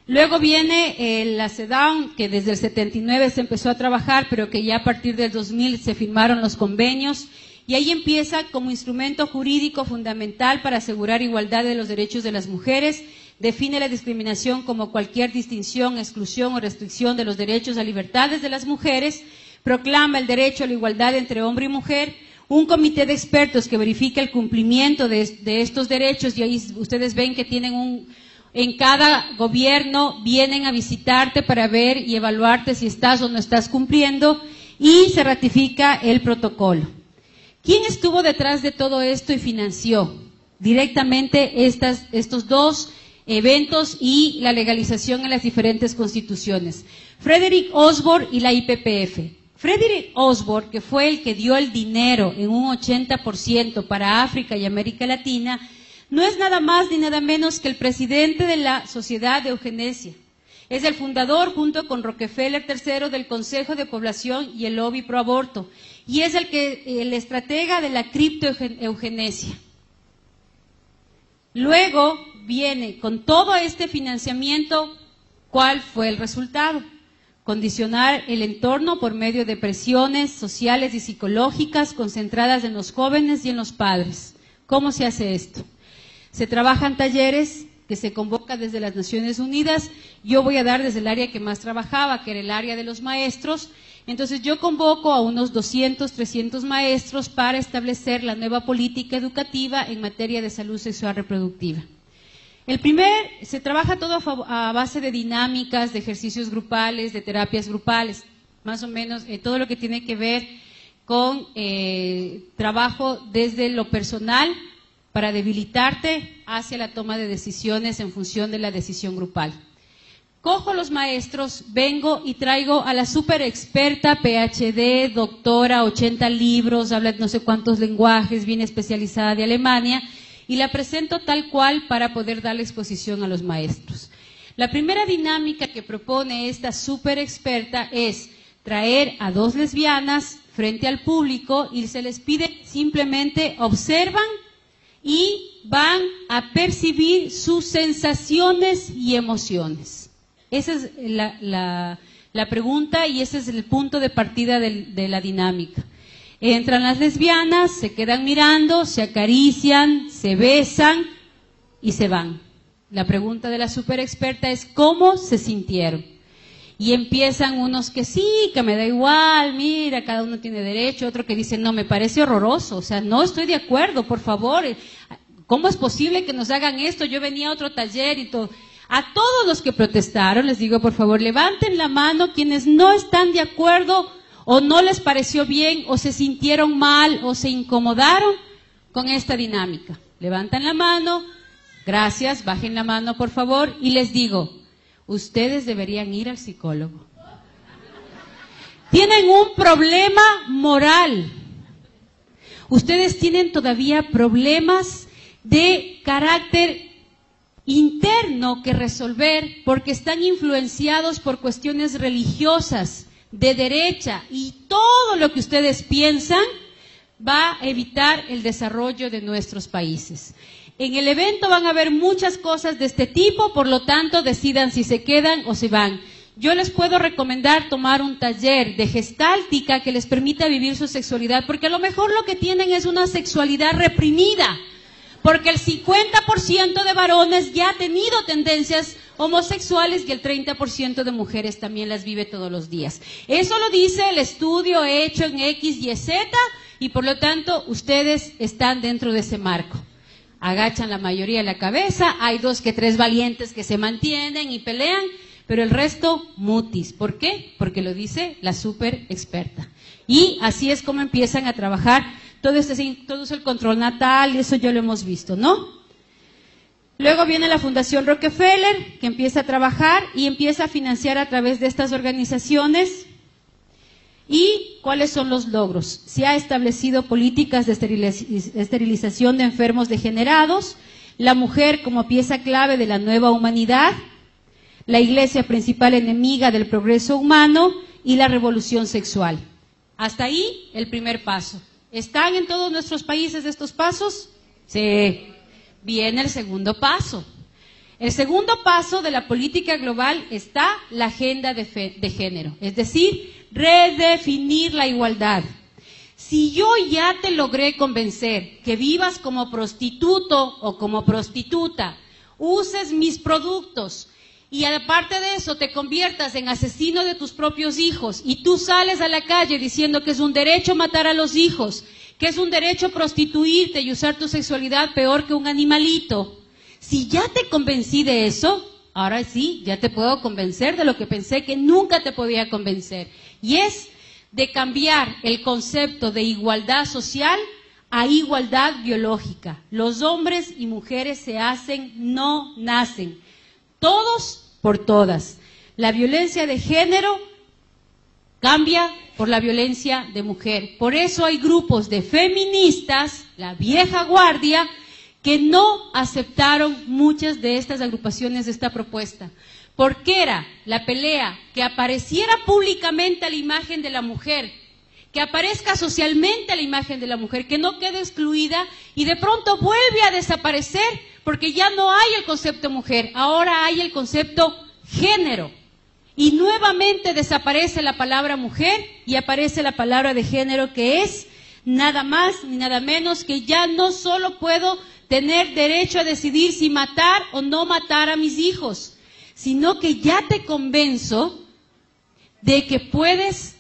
Luego viene la CEDAW, que desde el 79 se empezó a trabajar, pero que ya a partir del 2000 se firmaron los convenios, y ahí empieza como instrumento jurídico fundamental para asegurar igualdad de los derechos de las mujeres. Define la discriminación como cualquier distinción, exclusión o restricción de los derechos a libertades de las mujeres, proclama el derecho a la igualdad entre hombre y mujer, un comité de expertos que verifica el cumplimiento de estos derechos, y ahí ustedes ven que tienen en cada gobierno vienen a visitarte para ver y evaluarte si estás o no estás cumpliendo, y se ratifica el protocolo. ¿Quién estuvo detrás de todo esto y financió directamente estos dos eventos y la legalización en las diferentes constituciones? Frederick Osborne y la IPPF. Frederick Osborne, que fue el que dio el dinero en un 80% para África y América Latina, no es nada más ni nada menos que el presidente de la Sociedad de Eugenesia. Es el fundador, junto con Rockefeller III, del Consejo de Población y el Lobby Pro Aborto. Y es el estratega de la criptoeugenesia. Luego viene, con todo este financiamiento, ¿cuál fue el resultado? Condicionar el entorno por medio de presiones sociales y psicológicas concentradas en los jóvenes y en los padres. ¿Cómo se hace esto? Se trabajan talleres que se convocan desde las Naciones Unidas. Yo voy a dar desde el área que más trabajaba, que era el área de los maestros. Entonces yo convoco a unos 200, 300 maestros para establecer la nueva política educativa en materia de salud sexual reproductiva. Se trabaja todo a base de dinámicas, de ejercicios grupales, de terapias grupales, más o menos todo lo que tiene que ver con trabajo desde lo personal para debilitarte hacia la toma de decisiones en función de la decisión grupal. Cojo los maestros, vengo y traigo a la super experta, PhD, doctora, 80 libros, habla no sé cuántos lenguajes, viene especializada de Alemania, y la presento tal cual para poder darle exposición a los maestros. La primera dinámica que propone esta super experta es traer a dos lesbianas frente al público y se les pide simplemente observan y van a percibir sus sensaciones y emociones. Esa es la pregunta y ese es el punto de partida de la dinámica. Entran las lesbianas, se quedan mirando, se acarician, se besan y se van. La pregunta de la super experta es ¿cómo se sintieron? Y empiezan unos que sí, que me da igual, mira, cada uno tiene derecho, otro que dice no, me parece horroroso, o sea, no estoy de acuerdo, por favor, ¿cómo es posible que nos hagan esto? Yo venía a otro taller y todo. A todos los que protestaron les digo, por favor, levanten la mano quienes no están de acuerdo o no les pareció bien o se sintieron mal o se incomodaron con esta dinámica. Levantan la mano, gracias, bajen la mano por favor y les digo, ustedes deberían ir al psicólogo. Tienen un problema moral. Ustedes tienen todavía problemas de carácter interno que resolver porque están influenciados por cuestiones religiosas, de derecha, y todo lo que ustedes piensan va a evitar el desarrollo de nuestros países. En el evento van a haber muchas cosas de este tipo, por lo tanto decidan si se quedan o se van. Yo les puedo recomendar tomar un taller de gestáltica que les permita vivir su sexualidad, porque a lo mejor lo que tienen es una sexualidad reprimida, porque el 50% de varones ya ha tenido tendencias homosexuales y el 30% de mujeres también las vive todos los días. Eso lo dice el estudio hecho en X y Z y por lo tanto ustedes están dentro de ese marco. Agachan la mayoría la cabeza, hay 2 que 3 valientes que se mantienen y pelean, pero el resto mutis. ¿Por qué? Porque lo dice la super experta. Y así es como empiezan a trabajar todo el control natal, y eso ya lo hemos visto, ¿no? Luego viene la Fundación Rockefeller, que empieza a trabajar y empieza a financiar a través de estas organizaciones. ¿Y cuáles son los logros? Se ha establecido políticas de esterilización de enfermos degenerados, la mujer como pieza clave de la nueva humanidad, la iglesia principal enemiga del progreso humano y la revolución sexual. Hasta ahí el primer paso. ¿Están en todos nuestros países estos pasos? Sí. Viene el segundo paso. El segundo paso de la política global está la agenda de género, es decir, redefinir la igualdad. Si yo ya te logré convencer que vivas como prostituto o como prostituta, uses mis productos y aparte de eso te conviertas en asesino de tus propios hijos y tú sales a la calle diciendo que es un derecho matar a los hijos, que es un derecho prostituirte y usar tu sexualidad peor que un animalito. Si ya te convencí de eso, ahora sí, ya te puedo convencer de lo que pensé que nunca te podía convencer. Y es de cambiar el concepto de igualdad social a igualdad biológica. Los hombres y mujeres se hacen, no nacen. Todos por todas. La violencia de género cambia por la violencia de mujer. Por eso hay grupos de feministas, la vieja guardia, que no aceptaron muchas de estas agrupaciones de esta propuesta. Porque era la pelea que apareciera públicamente la imagen de la mujer, que aparezca socialmente la imagen de la mujer, que no quede excluida y de pronto vuelve a desaparecer porque ya no hay el concepto mujer, ahora hay el concepto género. Y nuevamente desaparece la palabra mujer y aparece la palabra de género, que es nada más ni nada menos que ya no solo puedo tener derecho a decidir si matar o no matar a mis hijos, sino que ya te convenzo de que puedes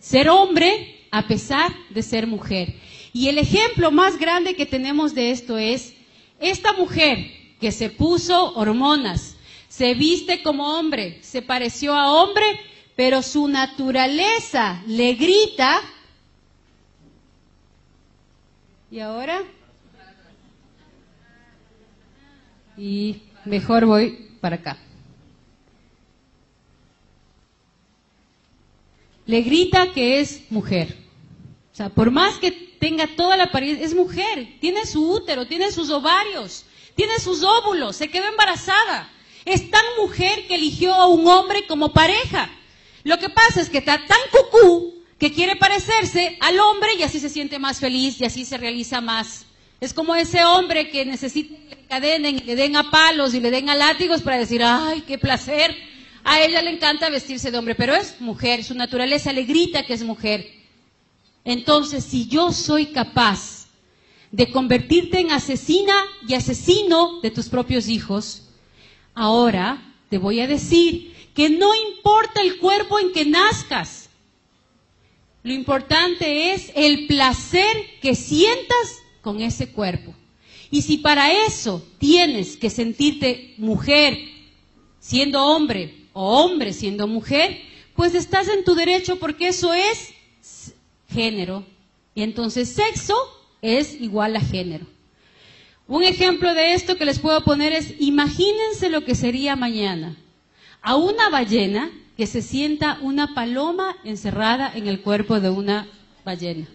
ser hombre a pesar de ser mujer. Y el ejemplo más grande que tenemos de esto es esta mujer que se puso hormonas, se viste como hombre, se pareció a hombre, pero su naturaleza le grita. ¿Y ahora? Y mejor voy para acá. Le grita que es mujer. O sea, por más que tenga toda la apariencia, es mujer. Tiene su útero, tiene sus ovarios, tiene sus óvulos, se quedó embarazada. Es tan mujer que eligió a un hombre como pareja. Lo que pasa es que está tan cucú que quiere parecerse al hombre y así se siente más feliz y así se realiza más. Es como ese hombre que necesita que le encadenen y le den a palos y le den a látigos para decir, ¡ay, qué placer! A ella le encanta vestirse de hombre, pero es mujer, su naturaleza le grita que es mujer. Entonces, si yo soy capaz de convertirte en asesina y asesino de tus propios hijos, ahora te voy a decir que no importa el cuerpo en que nazcas, lo importante es el placer que sientas con ese cuerpo. Y si para eso tienes que sentirte mujer siendo hombre o hombre siendo mujer, pues estás en tu derecho porque eso es género. Y entonces sexo es igual a género. Un ejemplo de esto que les puedo poner es, imagínense lo que sería mañana a una ballena que se sienta una paloma encerrada en el cuerpo de una ballena.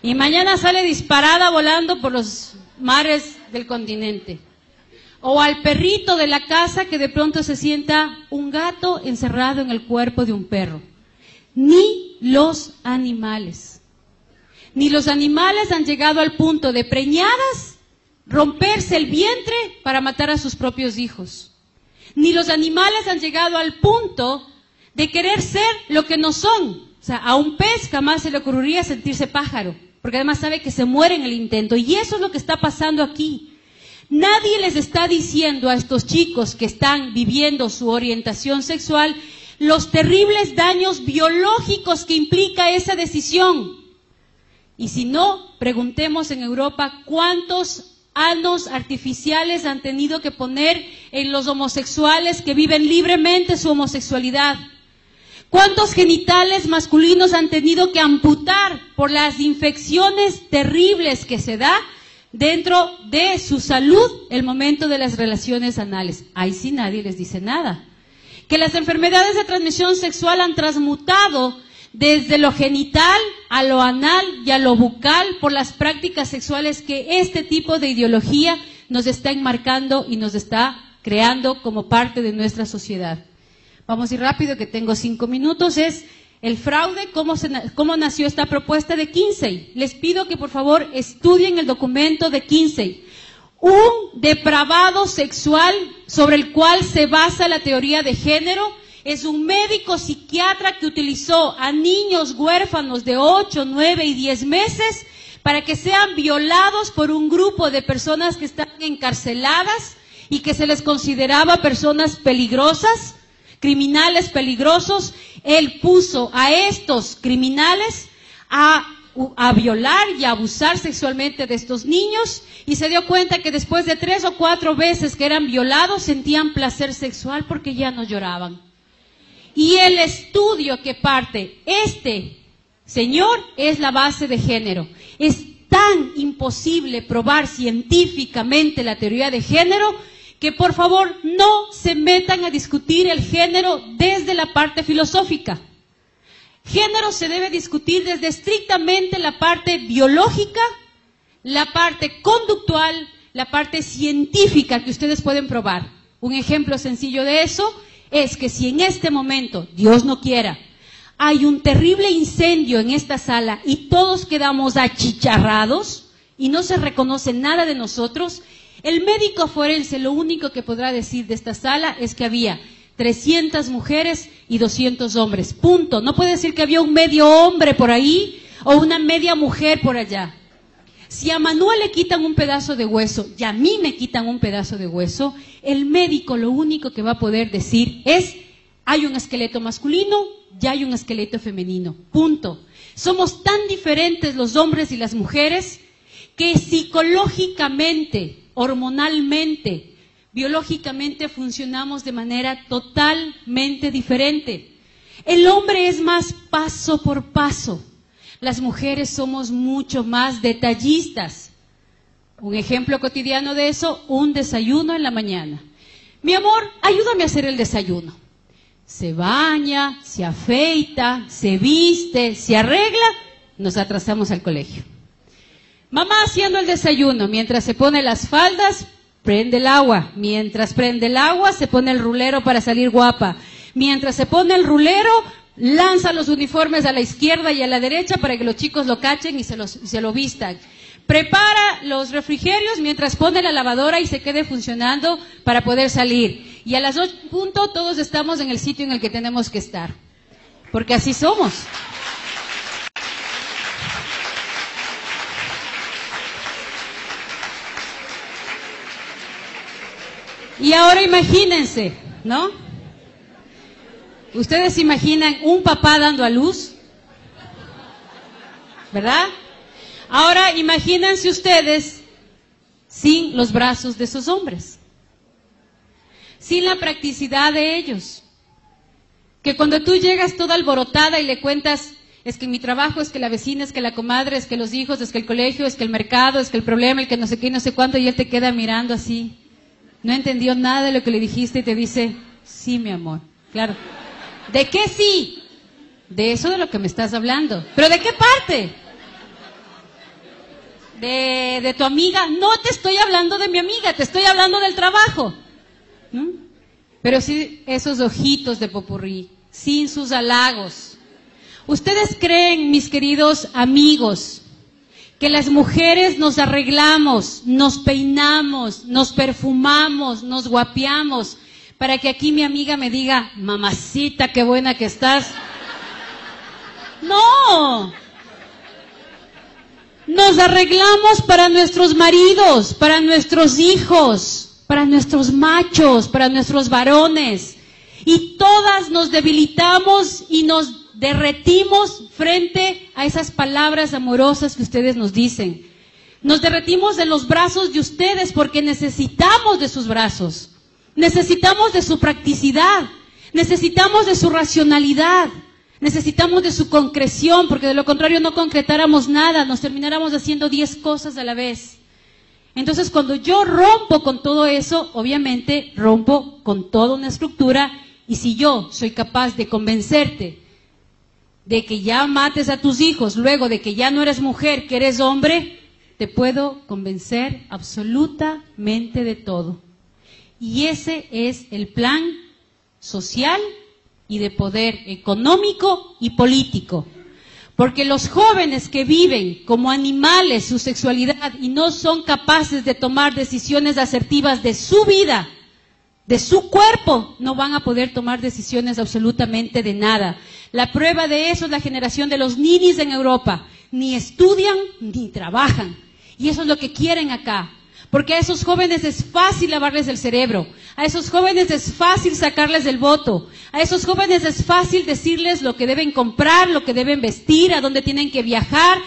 Y mañana sale disparada volando por los mares del continente. O al perrito de la casa que de pronto se sienta un gato encerrado en el cuerpo de un perro. Ni los animales. Ni los animales han llegado al punto de preñadas romperse el vientre para matar a sus propios hijos. Ni los animales han llegado al punto de querer ser lo que no son. O sea, a un pez jamás se le ocurriría sentirse pájaro, porque además sabe que se muere en el intento. Y eso es lo que está pasando aquí. Nadie les está diciendo a estos chicos que están viviendo su orientación sexual los terribles daños biológicos que implica esa decisión. Y si no, preguntemos en Europa cuántos anos artificiales han tenido que poner en los homosexuales que viven libremente su homosexualidad. ¿Cuántos genitales masculinos han tenido que amputar por las infecciones terribles que se da dentro de su salud el momento de las relaciones anales. Ahí sí nadie les dice nada. Que las enfermedades de transmisión sexual han transmutado desde lo genital a lo anal y a lo bucal por las prácticas sexuales que este tipo de ideología nos está enmarcando y nos está creando como parte de nuestra sociedad. Vamos a ir rápido que tengo 5 minutos. Es el fraude, cómo nació esta propuesta de Kinsey. Les pido que por favor estudien el documento de Kinsey. Un depravado sexual sobre el cual se basa la teoría de género es un médico psiquiatra que utilizó a niños huérfanos de 8, 9 y 10 meses para que sean violados por un grupo de personas que están encarceladas y que se les consideraba personas peligrosas, criminales peligrosos. Él puso a estos criminales a violar y a abusar sexualmente de estos niños y se dio cuenta que después de 3 o 4 veces que eran violados sentían placer sexual porque ya no lloraban. Y el estudio que parte este señor es la base de género. Es tan imposible probar científicamente la teoría de género que por favor no se metan a discutir el género desde la parte filosófica. Género se debe discutir desde estrictamente la parte biológica, la parte conductual, la parte científica que ustedes pueden probar. Un ejemplo sencillo de eso es que si en este momento, Dios no quiera, hay un terrible incendio en esta sala y todos quedamos achicharrados y no se reconoce nada de nosotros, el médico forense lo único que podrá decir de esta sala es que había 300 mujeres y 200 hombres, punto. No puede decir que había un medio hombre por ahí o una media mujer por allá. Si a Manuel le quitan un pedazo de hueso y a mí me quitan un pedazo de hueso, el médico lo único que va a poder decir es: hay un esqueleto masculino y hay un esqueleto femenino, punto. Somos tan diferentes los hombres y las mujeres que psicológicamente, hormonalmente, biológicamente funcionamos de manera totalmente diferente. El hombre es más paso por paso. Las mujeres somos mucho más detallistas. Un ejemplo cotidiano de eso, un desayuno en la mañana. Mi amor, ayúdame a hacer el desayuno. Se baña, se afeita, se viste, se arregla, nos atrasamos al colegio. Mamá haciendo el desayuno, mientras se pone las faldas, prende el agua. Mientras prende el agua, se pone el rulero para salir guapa. Mientras se pone el rulero, lanza los uniformes a la izquierda y a la derecha para que los chicos lo cachen y se lo vistan. Prepara los refrigerios mientras pone la lavadora y se quede funcionando para poder salir. Y a las 8 punto todos estamos en el sitio en el que tenemos que estar. Porque así somos. Y ahora imagínense, ¿no? ¿Ustedes se imaginan un papá dando a luz? ¿Verdad? Ahora imagínense ustedes sin los brazos de esos hombres, sin la practicidad de ellos. Que cuando tú llegas toda alborotada y le cuentas, es que mi trabajo, es que la vecina, es que la comadre, es que los hijos, es que el colegio, es que el mercado, es que el problema, el que no sé qué y no sé cuánto, y él te queda mirando así. No entendió nada de lo que le dijiste y te dice: sí, mi amor, claro. ¿De qué sí? De eso de lo que me estás hablando. ¿Pero de qué parte? ¿De tu amiga? No te estoy hablando de mi amiga, te estoy hablando del trabajo. ¿Mm? Pero sí esos ojitos de popurrí, sin sus halagos. ¿Ustedes creen, mis queridos amigos, que las mujeres nos arreglamos, nos peinamos, nos perfumamos, nos guapeamos para que aquí mi amiga me diga: mamacita, qué buena que estás? No. Nos arreglamos para nuestros maridos, para nuestros hijos, para nuestros machos, para nuestros varones. Y todas nos debilitamos y nos derretimos frente a esas palabras amorosas que ustedes nos dicen. Nos derretimos en los brazos de ustedes porque necesitamos de sus brazos. Necesitamos de su practicidad. Necesitamos de su racionalidad. Necesitamos de su concreción, porque de lo contrario no concretáramos nada, nos termináramos haciendo 10 cosas a la vez. Entonces, cuando yo rompo con todo eso, obviamente rompo con toda una estructura, y si yo soy capaz de convencerte de que ya mates a tus hijos, luego de que ya no eres mujer, que eres hombre, te puedo convencer absolutamente de todo. Y ese es el plan social y de poder económico y político. Porque los jóvenes que viven como animales su sexualidad y no son capaces de tomar decisiones asertivas de su vida, de su cuerpo, no van a poder tomar decisiones absolutamente de nada. La prueba de eso es la generación de los ninis en Europa. Ni estudian ni trabajan. Y eso es lo que quieren acá. Porque a esos jóvenes es fácil lavarles el cerebro, a esos jóvenes es fácil sacarles el voto, a esos jóvenes es fácil decirles lo que deben comprar, lo que deben vestir, a dónde tienen que viajar,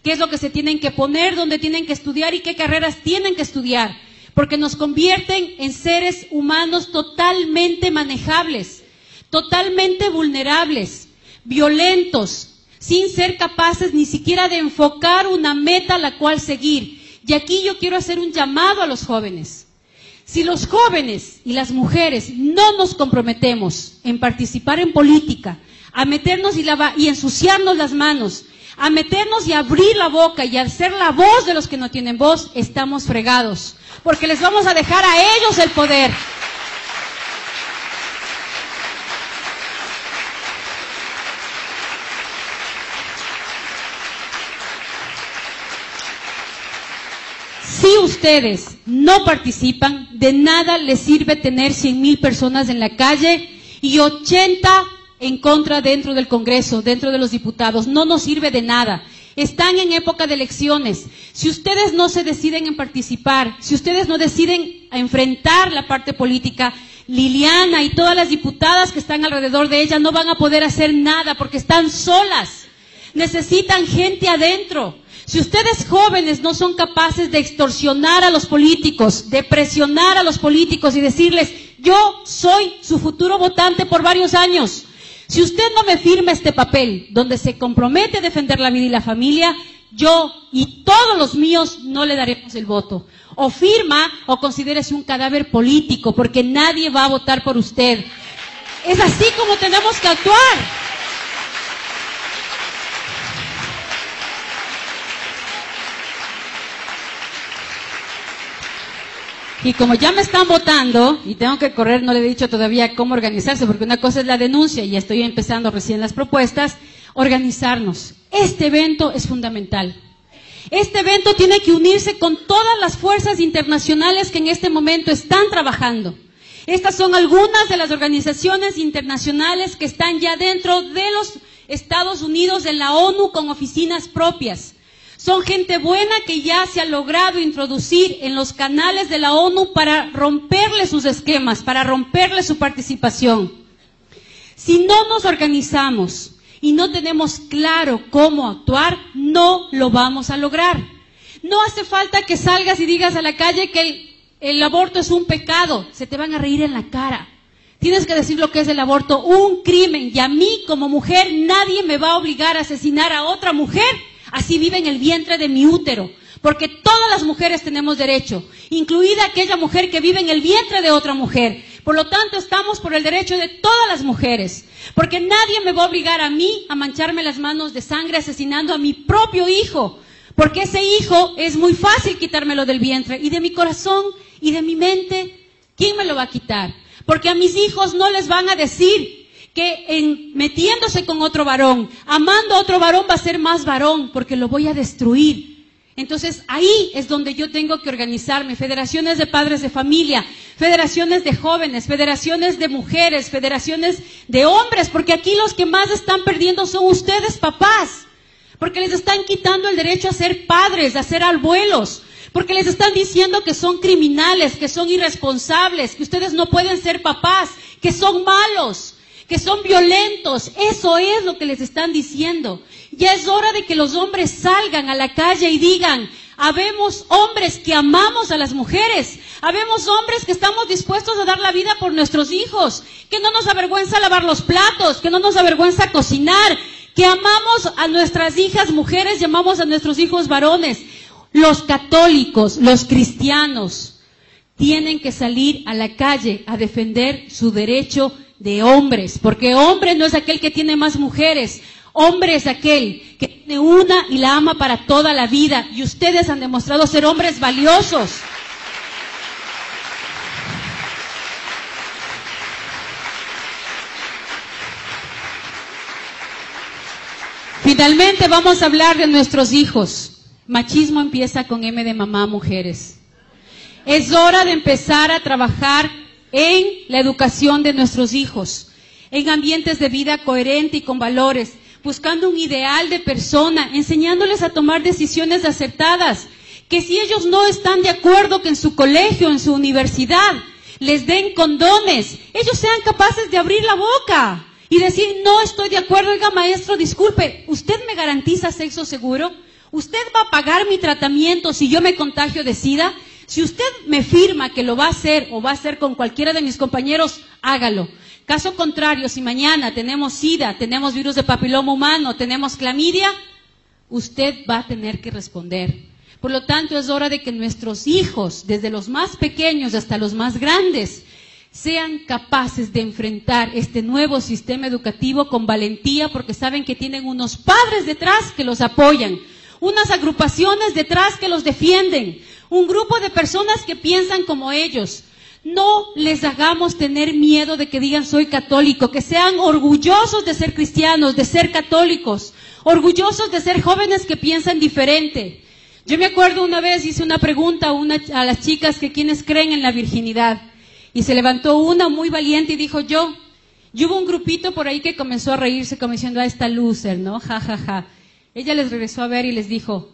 qué es lo que se tienen que poner, dónde tienen que estudiar y qué carreras tienen que estudiar. Porque nos convierten en seres humanos totalmente manejables, totalmente vulnerables, violentos, sin ser capaces ni siquiera de enfocar una meta a la cual seguir. Y aquí yo quiero hacer un llamado a los jóvenes. Si los jóvenes y las mujeres no nos comprometemos en participar en política, a meternos y ensuciarnos las manos, a meternos y abrir la boca y a ser la voz de los que no tienen voz, estamos fregados, porque les vamos a dejar a ellos el poder. Si ustedes no participan, de nada les sirve tener 100,000 personas en la calle y 80 en contra dentro del Congreso, dentro de los diputados. No nos sirve de nada. Están en época de elecciones. Si ustedes no se deciden en participar, si ustedes no deciden a enfrentar la parte política, Liliana y todas las diputadas que están alrededor de ella no van a poder hacer nada porque están solas. Necesitan gente adentro. Si ustedes jóvenes no son capaces de extorsionar a los políticos, de presionar a los políticos y decirles, yo soy su futuro votante por varios años. Si usted no me firma este papel donde se compromete a defender la vida y la familia, yo y todos los míos no le daremos el voto. O firma o considérese un cadáver político porque nadie va a votar por usted. Es así como tenemos que actuar. Y como ya me están votando, y tengo que correr, no le he dicho todavía cómo organizarse, porque una cosa es la denuncia, y estoy empezando recién las propuestas, organizarnos. Este evento es fundamental. Este evento tiene que unirse con todas las fuerzas internacionales que en este momento están trabajando. Estas son algunas de las organizaciones internacionales que están ya dentro de los Estados Unidos, en la ONU, con oficinas propias. Son gente buena que ya se ha logrado introducir en los canales de la ONU para romperle sus esquemas, para romperle su participación. Si no nos organizamos y no tenemos claro cómo actuar, no lo vamos a lograr. No hace falta que salgas y digas a la calle que el aborto es un pecado, se te van a reír en la cara. Tienes que decir lo que es el aborto, un crimen, y a mí como mujer nadie me va a obligar a asesinar a otra mujer. Así vive en el vientre de mi útero, porque todas las mujeres tenemos derecho, incluida aquella mujer que vive en el vientre de otra mujer. Por lo tanto, estamos por el derecho de todas las mujeres, porque nadie me va a obligar a mí a mancharme las manos de sangre asesinando a mi propio hijo, porque ese hijo es muy fácil quitármelo del vientre y de mi corazón y de mi mente. ¿Quién me lo va a quitar? Porque a mis hijos no les van a decir que metiéndose con otro varón, amando a otro varón, va a ser más varón, porque lo voy a destruir. Entonces ahí es donde yo tengo que organizarme, federaciones de padres de familia, federaciones de jóvenes, federaciones de mujeres, federaciones de hombres, porque aquí los que más están perdiendo son ustedes, papás, porque les están quitando el derecho a ser padres, a ser abuelos, porque les están diciendo que son criminales, que son irresponsables, que ustedes no pueden ser papás, que son malos, que son violentos. Eso es lo que les están diciendo. Ya es hora de que los hombres salgan a la calle y digan, habemos hombres que amamos a las mujeres, habemos hombres que estamos dispuestos a dar la vida por nuestros hijos, que no nos avergüenza lavar los platos, que no nos avergüenza cocinar, que amamos a nuestras hijas mujeres y amamos a nuestros hijos varones. Los católicos, los cristianos, tienen que salir a la calle a defender su derecho de hombres, porque hombre no es aquel que tiene más mujeres, hombre es aquel que tiene una y la ama para toda la vida, y ustedes han demostrado ser hombres valiosos. Finalmente vamos a hablar de nuestros hijos. Machismo empieza con M de mamá, mujeres. Es hora de empezar a trabajar en la educación de nuestros hijos, en ambientes de vida coherente y con valores, buscando un ideal de persona, enseñándoles a tomar decisiones acertadas, que si ellos no están de acuerdo que en su colegio, en su universidad, les den condones, ellos sean capaces de abrir la boca y decir, no estoy de acuerdo, oiga maestro, disculpe, ¿usted me garantiza sexo seguro? ¿Usted va a pagar mi tratamiento si yo me contagio de SIDA? Si usted me firma que lo va a hacer o va a hacer con cualquiera de mis compañeros, hágalo. Caso contrario, si mañana tenemos SIDA, tenemos virus de papiloma humano, tenemos clamidia, usted va a tener que responder. Por lo tanto, es hora de que nuestros hijos, desde los más pequeños hasta los más grandes, sean capaces de enfrentar este nuevo sistema educativo con valentía, porque saben que tienen unos padres detrás que los apoyan, unas agrupaciones detrás que los defienden, un grupo de personas que piensan como ellos. No les hagamos tener miedo de que digan soy católico, que sean orgullosos de ser cristianos, de ser católicos, orgullosos de ser jóvenes que piensan diferente. Yo me acuerdo una vez hice una pregunta a las chicas que quienes creen en la virginidad, y se levantó una muy valiente y dijo yo. Y hubo un grupito por ahí que comenzó a reírse como diciendo, esta loser, ¿no? Ja, ja, ja. Ella les regresó a ver y les dijo,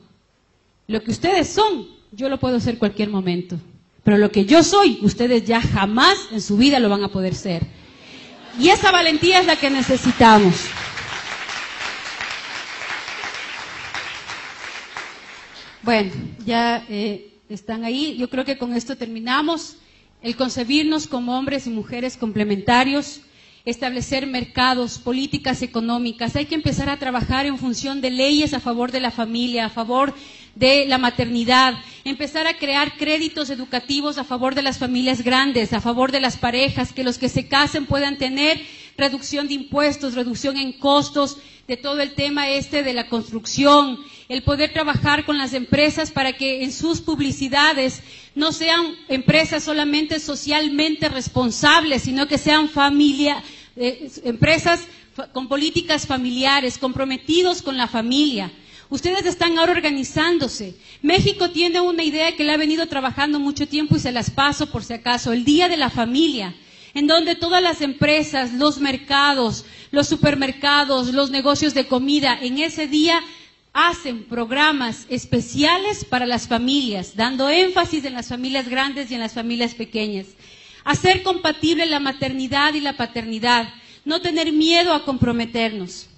lo que ustedes son, yo lo puedo ser cualquier momento. Pero lo que yo soy, ustedes ya jamás en su vida lo van a poder ser. Y esa valentía es la que necesitamos. Bueno, ya están ahí. Yo creo que con esto terminamos. El concebirnos como hombres y mujeres complementarios, establecer mercados, políticas económicas. Hay que empezar a trabajar en función de leyes a favor de la familia, a favor de la maternidad, empezar a crear créditos educativos a favor de las familias grandes, a favor de las parejas, que los que se casen puedan tener reducción de impuestos, reducción en costos, de todo el tema de la construcción, el poder trabajar con las empresas para que en sus publicidades no sean empresas solamente socialmente responsables, sino que sean empresas con políticas familiares, comprometidos con la familia. Ustedes están ahora organizándose. México tiene una idea que le ha venido trabajando mucho tiempo y se las paso por si acaso, el Día de la Familia, en donde todas las empresas, los mercados, los supermercados, los negocios de comida, en ese día hacen programas especiales para las familias, dando énfasis en las familias grandes y en las familias pequeñas. Hacer compatible la maternidad y la paternidad, no tener miedo a comprometernos.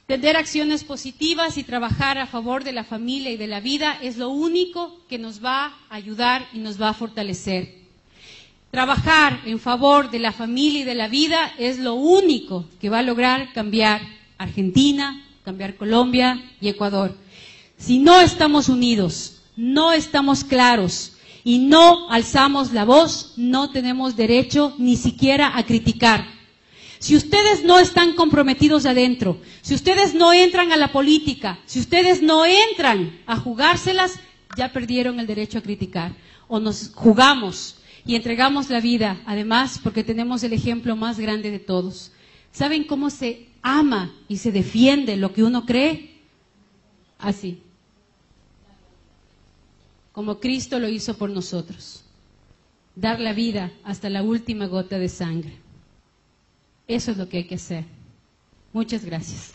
Tener acciones positivas y trabajar a favor de la familia y de la vida es lo único que nos va a ayudar y nos va a fortalecer. Trabajar en favor de la familia y de la vida es lo único que va a lograr cambiar Argentina, cambiar Colombia y Ecuador. Si no estamos unidos, no estamos claros y no alzamos la voz, no tenemos derecho ni siquiera a criticar. Si ustedes no están comprometidos adentro, si ustedes no entran a la política, si ustedes no entran a jugárselas, ya perdieron el derecho a criticar. O nos jugamos y entregamos la vida, además, porque tenemos el ejemplo más grande de todos. ¿Saben cómo se ama y se defiende lo que uno cree? Así. Como Cristo lo hizo por nosotros. Dar la vida hasta la última gota de sangre. Eso es lo que hay que hacer. Muchas gracias.